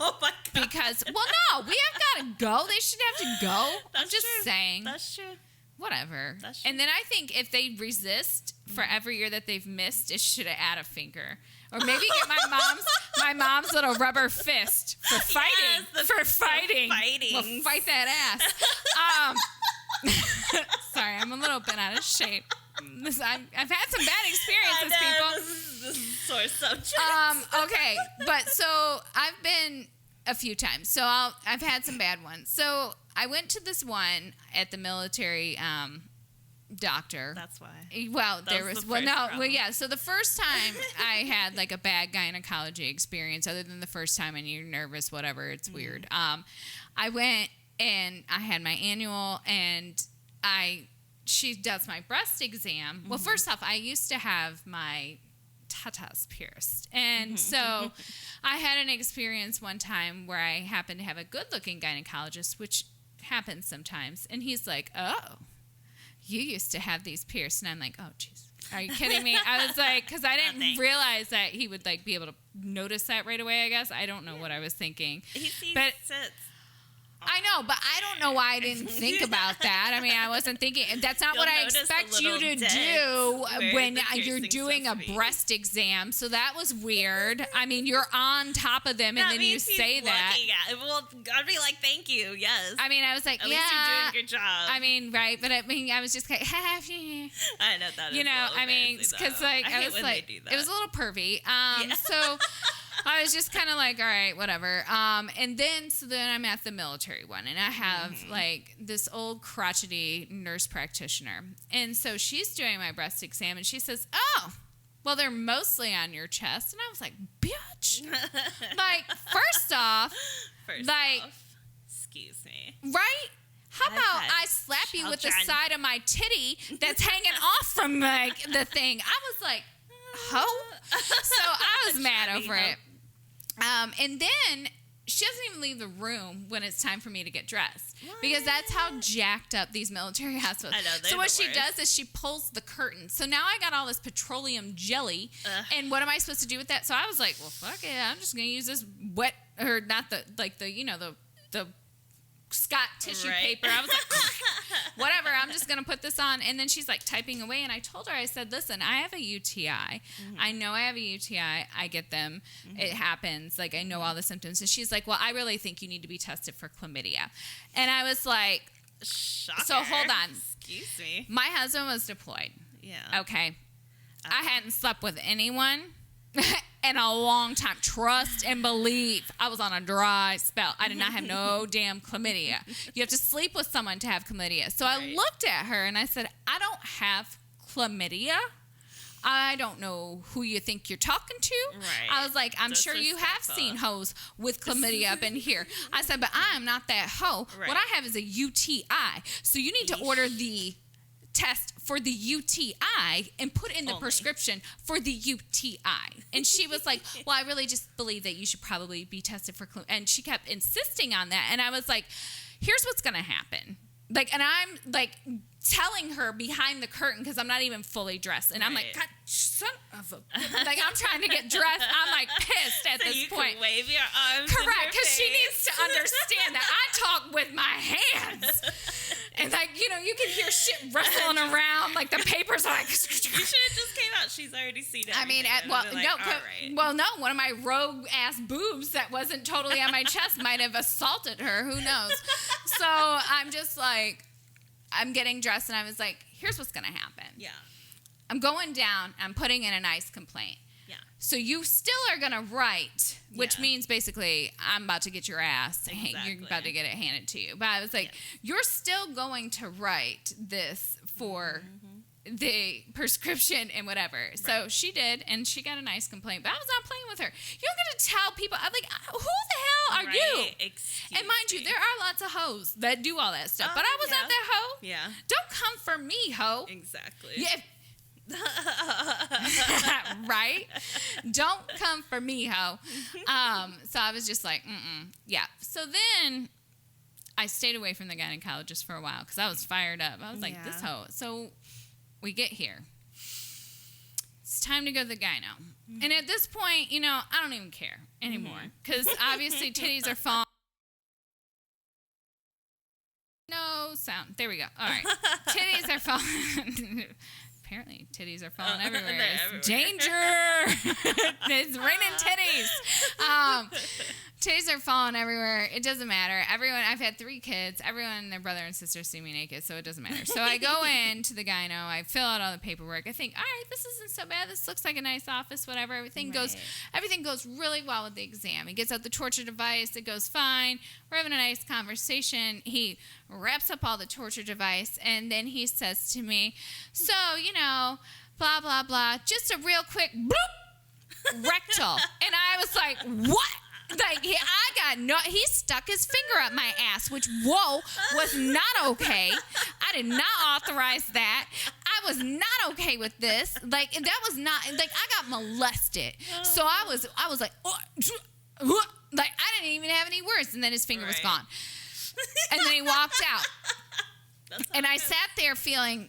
Oh my God. Because, well, no, we have got to go. They should have to go. I'm just saying. That's true. whatever. That's true. And then I think if they resist for every year that they've missed, it should add a finger. Or maybe get my mom's little rubber fist for fighting. Yes, for fighting. Fighting. We'll fight that ass. Sorry, I'm a little bit out of shape. I've had some bad experiences, people. This is sore subject. Okay, but so I've been a few times. So I've had some bad ones. So I went to this one at the military doctor. That's why. Well, there was yeah. So the first time I had like a bad gynecology experience, other than the first time, and you're nervous, whatever. It's weird. I went and I had my annual, and she does my breast exam. Well, first off, I used to have my tatas pierced, and so I had an experience one time where I happened to have a good-looking gynecologist, which happens sometimes, and he's like, "Oh, you used to have these pierced," and I'm like, "Oh, jeez, are you kidding me?" I was like, because I didn't realize that he would like be able to notice that right away. I guess I don't know what I was thinking, He sees but. sits. I know, but I don't know why I didn't think about that. I mean, I wasn't thinking. That's not what I notice expect the you little to dents do where when the you're piercing's doing a supposed to be. breast exam. So that was weird. I mean, you're on top of them, and then you means he's say that. looking at it. Well, I'd be like, thank you, yes. I mean, I was like, At yeah. least you're doing your job. I mean, right, but I mean, I was just like, I know that is you know, a little I mean, embarrassing, because though. like I hate was when like, they do that. it was a little pervy. Yeah. So I was just kind of like, all right, whatever. And then I'm at the military one, and I have like this old crotchety nurse practitioner, and so she's doing my breast exam, and she says, "Oh, well, they're mostly on your chest," and I was like, "Bitch!" Like, first off, excuse me. right? How I've about had I slap you with the children. side of my titty that's hanging off from like the thing? I was like, "Ho!" So I was mad over it. And then she doesn't even leave the room when it's time for me to get dressed, because that's how jacked up these military hospitals. I know, they're so what the she worst. does is she pulls the curtain. So now I got all this petroleum jelly, and what am I supposed to do with that? So I was like, well, fuck it, I'm just gonna use this wet, or not the the Scott tissue paper. I was like, whatever, I'm just going to put this on. And then she's like typing away. And I told her, I said, listen, I have a UTI. I know I have a UTI. I get them. It happens. Like, I know all the symptoms. And she's like, well, I really think you need to be tested for chlamydia. And I was like, Shocker. so hold on. Excuse me. My husband was deployed. Yeah. Okay. I hadn't slept with anyone in a long time. Trust and believe. I was on a dry spell. I did not have no damn chlamydia. You have to sleep with someone to have chlamydia. So I looked at her and I said, I don't have chlamydia. I don't know who you think you're talking to. Right. I was like, I'm sure you have seen hoes with chlamydia up in here. I said, but I am not that hoe. Right. What I have is a UTI. So you need to order the test for the UTI and put in the Only. prescription for the UTI. And she was like, well, I really just believe that you should probably be tested for chlamydia. And she kept insisting on that. And I was like, here's what's going to happen. Like, and I'm like telling her behind the curtain, because I'm not even fully dressed. And I'm like, God, son of a... Like, I'm trying to get dressed. I'm like pissed at So this you point. can wave your arms. Correct, because she needs to understand that I talk with my hands. And like, you know, you can hear shit rustling around, like the papers are like... You should have just came out. She's already seen it. I mean, no, one of my rogue ass boobs that wasn't totally on my chest might have assaulted her. Who knows? So I'm just like, I'm getting dressed, and I was like, here's what's gonna happen. Yeah. I'm going down. I'm putting in a nice complaint. Yeah. So you still are gonna write, which means basically I'm about to get your ass. Exactly. You're about to get it handed to you. But I was like, you're still going to write this for the prescription and whatever. Right. So she did, and she got a nice complaint. But I was not playing with her. You don't get to tell people. I'm like, who the hell are you? Excuse and mind you, there are lots of hoes that do all that stuff. But I was not that hoe. Yeah. Don't come for me, hoe. Exactly. Yeah. Right? Don't come for me, ho. So I was just like, yeah. So then I stayed away from the gynecologist for a while because I was fired up. I was like, this hoe. So we get here. It's time to go to the gyno. And at this point, you know, I don't even care anymore because obviously titties are falling. Nose, sound. There we go. All right. Titties are falling. Apparently, titties are falling everywhere. It's danger. It's raining titties. Titties are falling everywhere. It doesn't matter. Everyone, I've had 3 kids. Everyone, their brother and sister see me naked, so it doesn't matter. So I go into the gyno. I fill out all the paperwork. I think, all right, this isn't so bad. This looks like a nice office, whatever. Everything goes really well with the exam. He gets out the torture device. It goes fine. We're having a nice conversation. He wraps up all the torture device, and then he says to me, so, blah, blah, blah, just a real quick bloop, rectal. And I was like, what? Like, he stuck his finger up my ass, which, was not okay. I did not authorize that. I was not okay with this. Like, that was not, like, I got molested. So I was like, like, I didn't even have any words. And then his finger was gone. And then he walked out. And I sat there feeling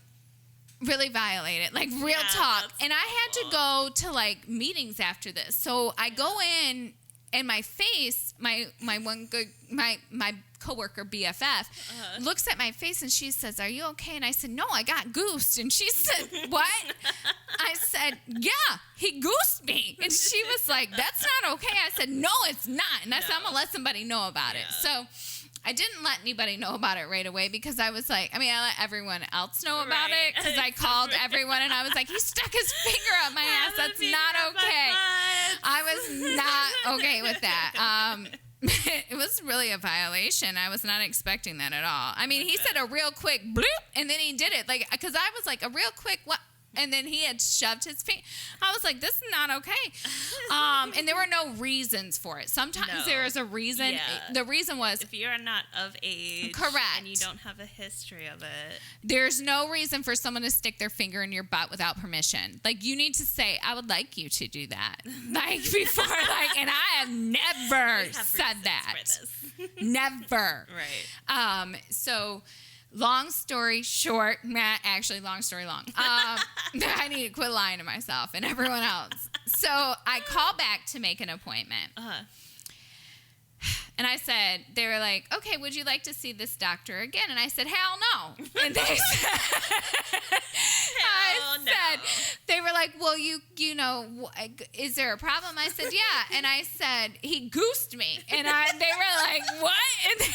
really violated, like real talk. And I had to go to, like, meetings after this. So I go in, and my face, my coworker BFF looks at my face and she says, "Are you okay?" And I said, "No, I got goosed." And she said, "What?" I said, "Yeah, he goosed me." And she was like, "That's not okay." I said, "No, it's not." And I said, "I'm gonna let somebody know about it." So I didn't let anybody know about it right away because I was like, I let everyone else know about it because I called everyone and I was like, he stuck his finger up my ass. That's not okay. I was not okay with that. It was really a violation. I was not expecting that at all. He said a real quick bloop and then he did it. Like, because I was like, a real quick what? And then he had shoved his finger. I was like, this is not okay. And there were no reasons for it. Sometimes there is a reason. Yeah. The reason was if you're not of age. Correct. And you don't have a history of it. There's no reason for someone to stick their finger in your butt without permission. Like, you need to say, I would like you to do that. Like, before, like, and I have never said that. Never. Right. So... long story short, actually, long story long. I need to quit lying to myself and everyone else. So I call back to make an appointment. And I said, they were like, okay, would you like to see this doctor again? And I said, hell no. And they said, they were like, well, you know, is there a problem? I said, yeah. And I said, he goosed me. And they were like, what? And they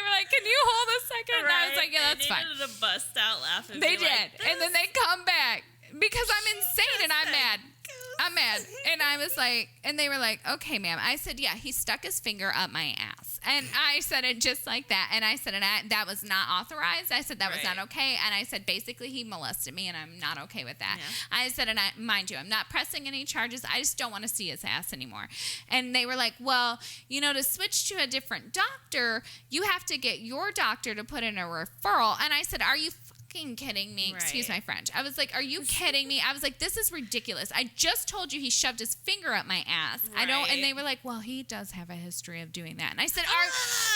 were like, can you hold a second? And I was like, yeah, that's fine. They needed to bust out laughing. They did. And then they come back because I'm insane and I'm mad. And I was like, and they were like, okay, ma'am. I said, yeah, he stuck his finger up my ass. And I said it just like that. And I said, that was not authorized. I said, that was not okay. And I said, basically, he molested me and I'm not okay with that. Yeah. I said, mind you, I'm not pressing any charges. I just don't want to see his ass anymore. And they were like, well, to switch to a different doctor, you have to get your doctor to put in a referral. And I said, are you kidding me? Excuse my French. I was like, are you kidding me? I was like, this is ridiculous. I just told you he shoved his finger up my ass. Right. And they were like, well, he does have a history of doing that. And I said,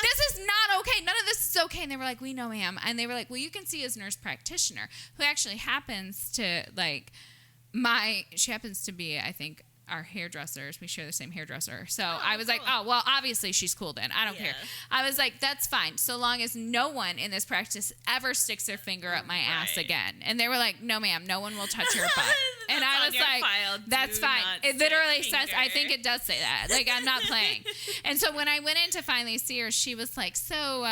this is not okay. None of this is okay. And they were like, we know, ma'am. And they were like, well, you can see his nurse practitioner, who actually happens to she happens to be, I think, our hairdressers. We share the same hairdresser. So I was like, oh, well, obviously she's cool then. I don't care. I was like, that's fine. So long as no one in this practice ever sticks their finger up my ass again. And they were like, no, ma'am, no one will touch your butt. And I was like, that's fine. It literally says, I think it does say that. Like, I'm not playing. And so when I went in to finally see her, she was like, so,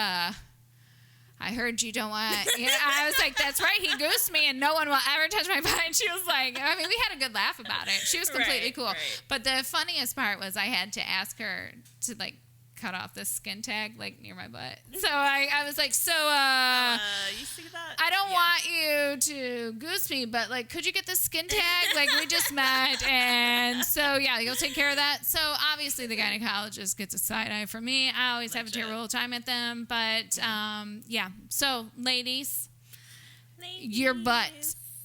I heard you don't want, I was like, that's right. He goosed me and no one will ever touch my butt. And she was like, we had a good laugh about it. She was completely cool. Right. But the funniest part was I had to ask her to cut off the skin tag near my butt. So I was like, you see that? I don't want you to goose me, but could you get the skin tag? We just met. And so, yeah, you'll take care of that. So obviously the gynecologist gets a side eye from me. I always have a terrible time at them. But yeah. So ladies, your butt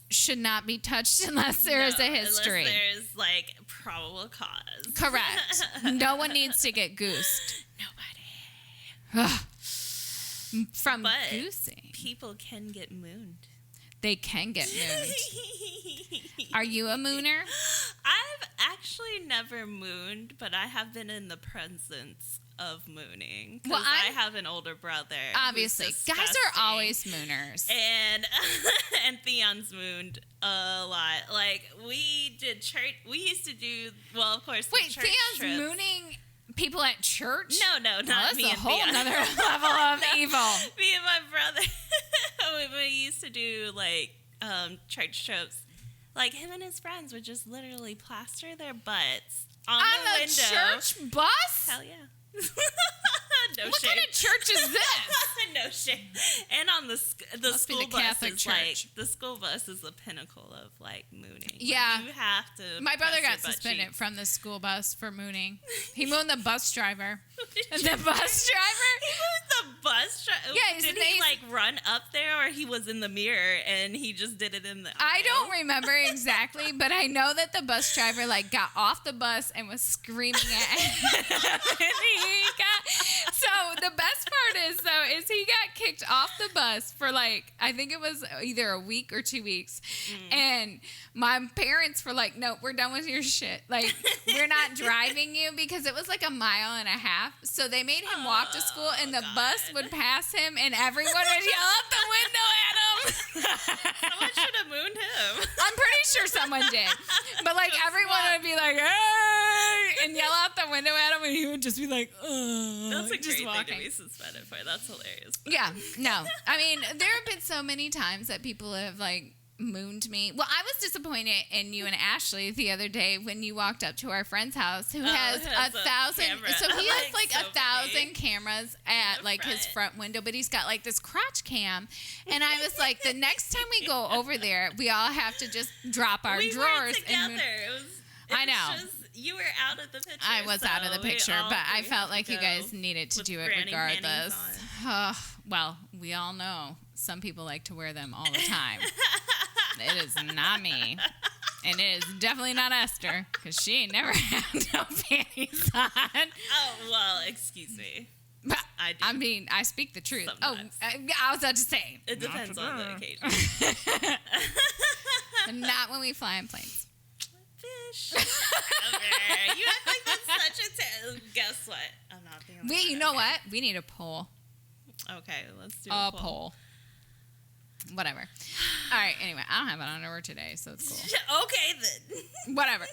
should not be touched unless there is a history. Unless there's probable cause. Correct. No one needs to get goosed. Nobody. From goosing. People can get mooned. They can get mooned. Are you a mooner? I've actually never mooned, but I have been in the presence of mooning. Well, I have an older brother. Obviously. Guys are always mooners. And and Theon's mooned a lot. Like, we did church. We used to do, well, of course, Wait, church Theon's trips. mooning people at church? No, not that's me a and whole Theon. nother level of evil. Me and my brother, we used to do, like, church trips. Like, him and his friends would just literally plaster their butts on the window. Church bus? Hell yeah. No what shame. kind of church is this? No shame. And on the Must be school the bus Catholic is church. like, the school bus is the pinnacle of, like, mooning. Yeah. Like, you have to. My brother press your got butt suspended cheeks. from the school bus for mooning. He mooned the bus driver. And the bus He driver? was the bus driver. Yeah, Did he like run up there, or he was in the mirror and he just did it in the? I don't remember exactly, but I know that the bus driver like got off the bus and was screaming at him. So the best part is he got kicked off the bus for like, I think it was either a week or 2 weeks. And my parents were like, no, we're done with your shit. Like, we're not driving you, because it was like 1.5 miles. So they made him walk to school, and the bus would pass him, and everyone would yell out the window at him. Someone should have mooned him. I'm pretty sure someone did. But like everyone would be like, hey, and yell out the window at him, and he would just be like, That's a just great walking. thing to be suspended for. That's hilarious. Yeah, no. I mean, there have been so many times that people have like mooned me. Well, I was disappointed in you and Ashley the other day when you walked up to our friend's house who has has 1,000. camera. So he has like so 1,000 many. cameras at like his front window, but he's got like this crotch cam. And I was like, the next time we go over there, we all have to just drop our We drawers were together. and moon. It was I know. Just, you were out of the picture. I was out of the so we picture, all but I three felt had like to you go guys needed to with do it granny regardless. panties Well, we all know some people like to wear them all the time. It is not me. And it is definitely not Esther, because she ain't never had no panties on. Oh, well, excuse me. But, I do. I mean, I speak the truth. Sometimes. Oh, I was about to say. It depends on the occasion. Not when we fly in planes. Fish. Okay. You act like that's such a guess what? I'm not the only Wait, one. you know what? We need a poll. Okay, let's do A poll. Whatever. All right, anyway, I don't have an underwear today, so it's cool. Okay, then. Whatever.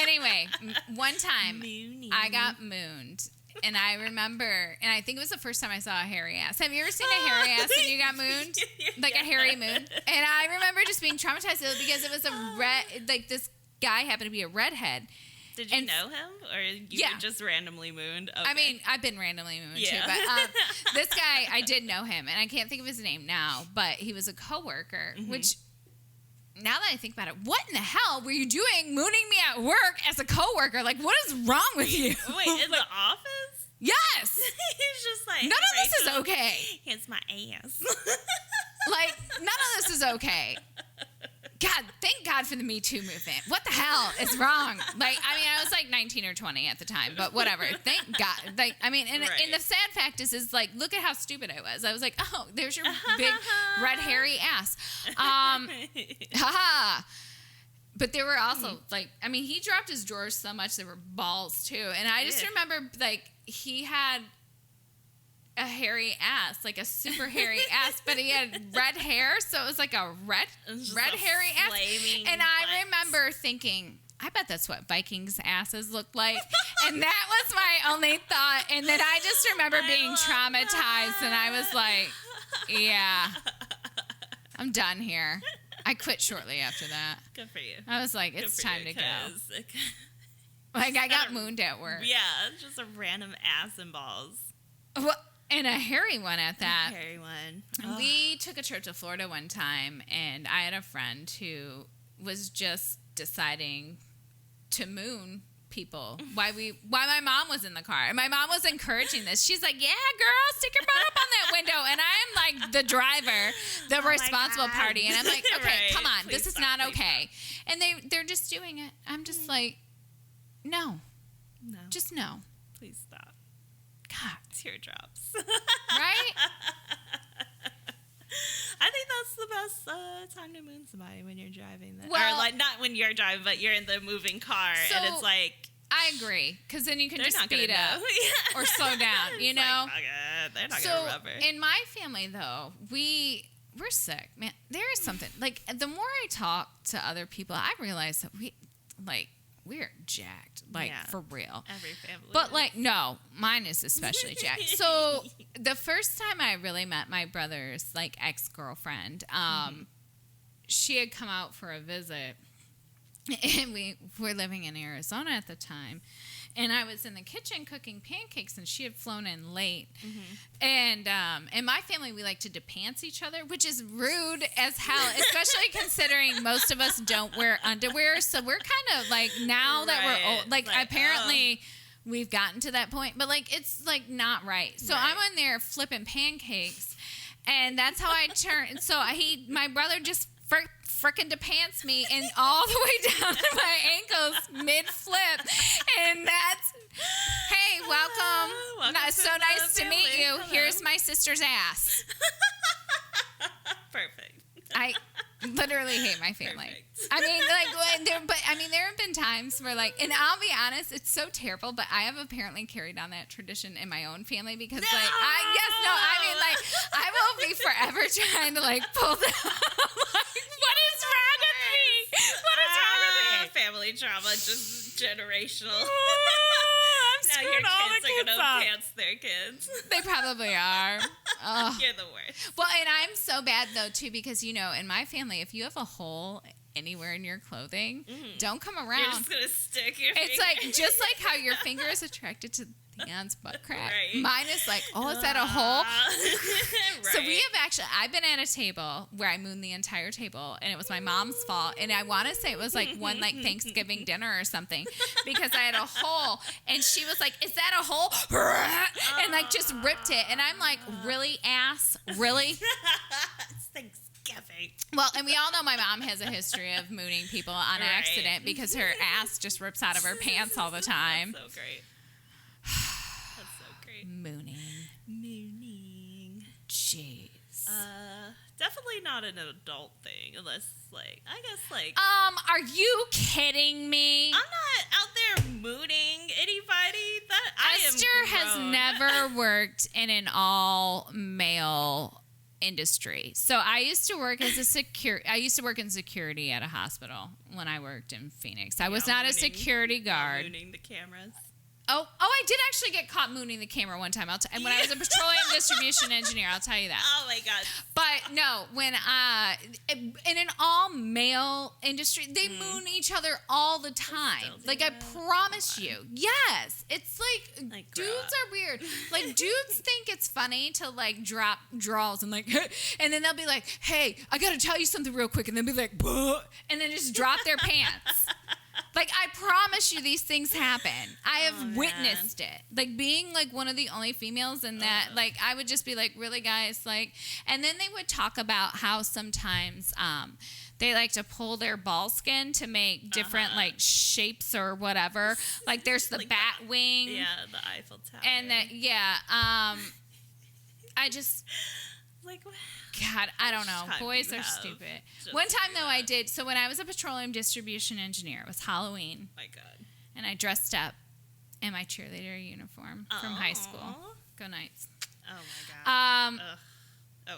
Anyway, one time Mooning. I got mooned. And I remember, and I think it was the first time I saw a hairy ass. Have you ever seen a hairy ass when you got mooned? Like a hairy moon? And I remember just being traumatized because it was a red, like this guy happened to be a redhead. Did you and- know him? Or you Yeah. were just randomly mooned? Okay. I mean, I've been randomly mooned too, Yeah. but this guy, I did know him, and I can't think of his name now, but he was a coworker, which, now that I think about it, what in the hell were you doing mooning me at work as a coworker? Like, what is wrong with you? Wait, in the office? Yes! He's just like, None of this is Rachel, okay. Here's my ass. Like, none of this is okay. God, thank God for the Me Too movement. What the hell is wrong? Like, I mean, I was like 19 or 20 at the time, but whatever. Thank God. Like, I mean, and the sad fact is like, look at how stupid I was. I was like, oh, there's your big red hairy ass. Haha. But there were also, like, I mean, he dropped his drawers so much there were balls, too. And I just remember, like, he had a hairy ass, like a super hairy ass, but he had red hair, so it was like a red hairy ass. And I remember thinking, I bet that's what Vikings' asses look like. And that was my only thought. And then I just remember being traumatized, and I was like, yeah, I'm done here. I quit shortly after that. Good for you. I was like, it's Good for time you, to go. 'cause Like, I got mooned at work. Yeah, just a random ass and balls. Well, and a hairy one at that. Hairy one. We took a trip to Florida one time, and I had a friend who was just deciding to moon people. Why my mom was in the car, and my mom was encouraging this. She's like, "Yeah, girl, stick your butt up on that window." And I'm like the driver, the responsible God. party, and I'm like, "Okay, Right. come on, Please this is stop, not please okay." And they're just doing it. I'm just like, no, No, just no. please stop. God, Teardrops. right? I think that's the best time to moon somebody when you're driving. Or Well- like not when you're driving, but you're in the moving car, and So- it's like I agree, because then you can They're just not gonna speed up know. or slow down, you It's know? like, fuck it. They're not So gonna remember. in my family, though, we're sick, man. There is something, like, the more I talk to other people, I realize that we're jacked, like, Yeah. for real. Every family. But, is. like, no, mine is especially jacked. So the first time I really met my brother's, like, ex-girlfriend, she had come out for a visit, and we were living in Arizona at the time, and I was in the kitchen cooking pancakes, and she had flown in late. And in my family, we like to depants each other, which is rude as hell, especially considering most of us don't wear underwear. So we're kind of like, now that we're old, like apparently we've gotten to that point, but like it's like not right. So I'm in there flipping pancakes, and that's how I turn. So my brother just frickin' depants me and all the way down to my ankles mid-flip, and that's, hey, welcome. So nice to meet you. Hello. Here's my sister's ass. Perfect. I literally hate my family. Perfect. I mean, like, there have been times where, like, and I'll be honest, it's so terrible, but I have apparently carried on that tradition in my own family because, I will be forever trying to, like, pull them. Like, what is wrong with me? What is wrong with me? Family trauma, just generational. I'm Now your screwing all kids the are kids gonna up. pants their kids. They probably are. Ugh. You're the worst. Well, and I'm so bad, though, too, because, you know, in my family, if you have a hole anywhere in your clothing, don't come around. You're just gonna stick your It's finger. like, just like how your finger is attracted to Theon's butt crack. Right. Mine is like, oh, is that a hole? Right. So we have actually, I've been at a table where I mooned the entire table, and it was my mom's fault. And I want to say it was like one like Thanksgiving dinner or something, because I had a hole, and she was like, is that a hole? And like just ripped it. And I'm like, really, ass? Really? It's Thanksgiving. Well, and we all know my mom has a history of mooning people on Right. accident because her ass just rips out of her pants all the time. That's so great. That's so great. Mooning. Mooning. Jeez. Definitely not an adult thing, unless like I guess like Are you kidding me? I'm not out there mooning anybody. That I am Esther has grown. never worked in an all-male industry. So I used to work as I used to work in security at a hospital when I worked in Phoenix. I was not a security guard. Mooning the cameras. Oh, I did actually get caught mooning the camera one time. And when I was a petroleum distribution engineer, I'll tell you that. Oh my god. But no, when in an all-male industry, they moon each other all the time. Still do Like, I that? promise you. Yes. It's like Like, dudes grow up. are weird. Like, dudes think it's funny to, like, drop draws and, like, and then they'll be like, hey, I got to tell you something real quick. And they'll be like, "Buh," and then just drop their pants. Like, I promise you these things happen. I have witnessed it. Like, being, like, one of the only females in that, like, I would just be like, really, guys? Like, and then they would talk about how sometimes they like to pull their ball skin to make different, like, shapes or whatever. Like, there's the Like bat wing. Yeah, the Eiffel Tower. And that, I just... like God, I don't know. time Boys you are have stupid. just One to time, do though, that? I did. So when I was a petroleum distribution engineer, it was Halloween, my god. and I dressed up in my cheerleader uniform from high school. Aw. Go Knights. Oh my god. Um,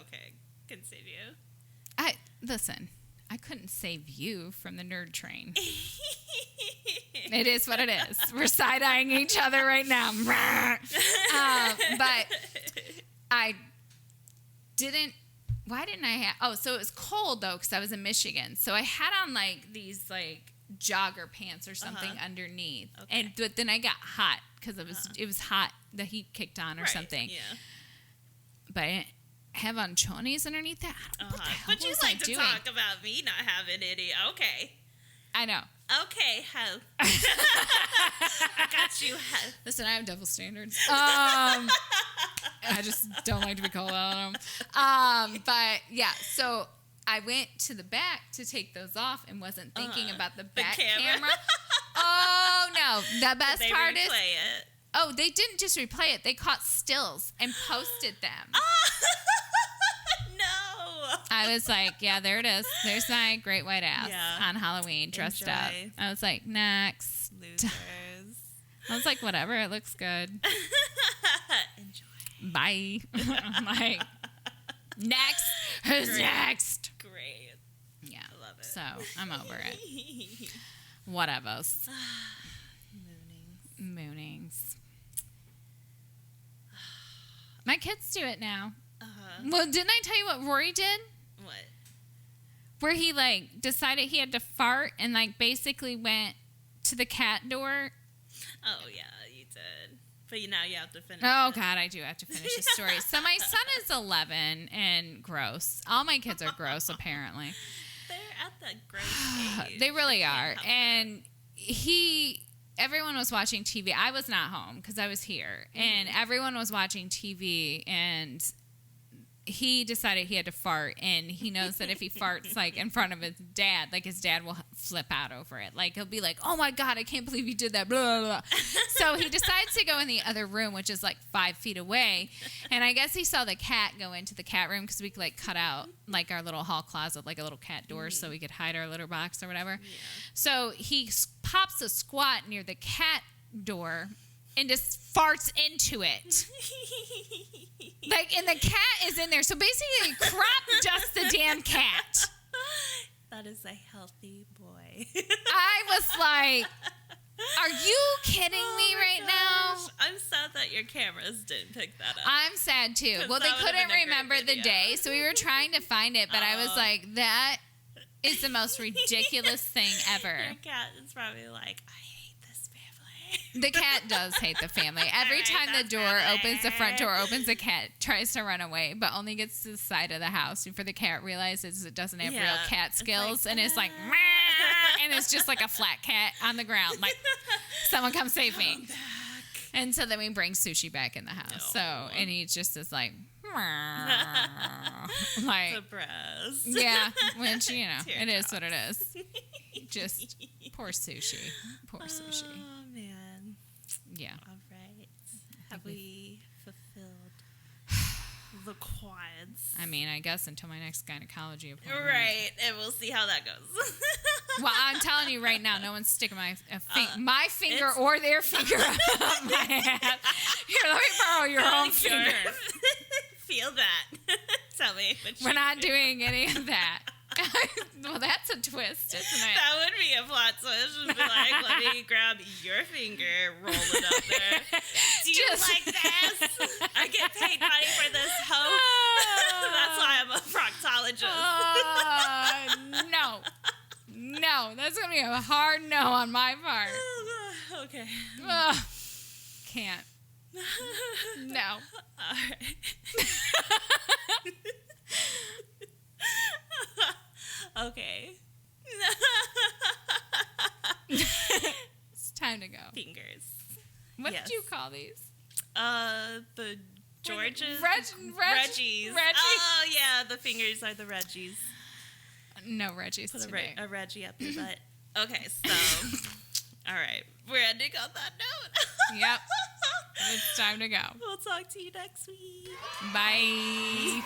Okay, continue. Listen, I couldn't save you from the nerd train. It is what it is. We're side-eyeing each other right now. But I didn't. Why didn't I have? Oh, so it was cold though, because I was in Michigan. So I had on like these like jogger pants or something underneath, Okay. but then I got hot because it was hot. The heat kicked on or Right, something. Yeah. But I didn't have on chonies underneath that. What the hell But you was like I to doing? talk about me not having any. Okay. I know. Okay, ho. I got you, ho. Listen, I have double standards. I just don't like to be called out on them. But yeah, so I went to the back to take those off and wasn't thinking about the back camera. Oh no, the best They part is, replay it. oh, they didn't just replay it; they caught stills and posted them. No. I was like, yeah, there it is. There's my great white ass Yeah. on Halloween, dressed up. Enjoy. I was like, next. Losers. I was like, whatever, it looks good. Enjoy. Bye. I'm like, next. Who's next? Great. Yeah. I love it. So I'm over it. Whatevers. Moonings. My kids do it now. Well, didn't I tell you what Rory did? What? Where he, like, decided he had to fart and, like, basically went to the cat door. Oh, yeah, you did. But now you have to finish Oh, it. God, I do have to finish the story. So my son is 11 and gross. All my kids are gross, apparently. They're at that gross age. They really I are. can't help And everyone was watching TV. I was not home because I was here. And everyone was watching TV, and he decided he had to fart, and he knows that if he farts like in front of his dad, like his dad will flip out over it. Like he'll be like, "Oh my God, I can't believe you did that." Blah, blah, blah. So he decides to go in the other room, which is like 5 feet away. And I guess he saw the cat go into the cat room because we could like cut out like our little hall closet, like a little cat door, so we could hide our litter box or whatever. Yeah. So he pops a squat near the cat door and just farts into it. Like, and the cat is in there. So basically, crop dusts the damn cat. That is a healthy boy. I was like, are you kidding me right now? I'm sad that your cameras didn't pick that up. I'm sad too. Well, they couldn't remember the day, so we were trying to find it, but I was like, that is the most ridiculous thing ever. Your cat is probably like, I hate this family. The cat does hate the family. Every time the door opens, the front door opens, the cat tries to run away, but only gets to the side of the house before the cat realizes it doesn't have real cat skills, and it's like, and it's just like a flat cat on the ground, like, someone come save me. And so then we bring Sushi back in the house. So, and he just is like, like, depressed. Yeah, which, you know, it is what it is. Just poor Sushi. Poor Sushi. Oh, man. Yeah. All right. Have we fulfilled the quads? I mean, I guess until my next gynecology appointment. Right, and we'll see how that goes. Well, I'm telling you right now, no one's sticking my finger or their finger up my ass. Here, let me borrow your own finger. Feel that. Tell me. We're not doing any of that. Well, that's a twist, isn't it? That would be a plot twist. Would be like, let me grab your finger, roll it up there. Do you like this? I get paid money for this hoe. That's why I'm a proctologist. No. No, that's going to be a hard no on my part. Okay. Can't. No. All right. Okay. It's time to go. Fingers. What did you call these? The Georges? Reggies. Oh, yeah, the fingers are the Reggies. No Reggies today. A Reggie up your butt. Okay, so, all right. We're ending on that note. Yep. It's time to go. We'll talk to you next week. Bye.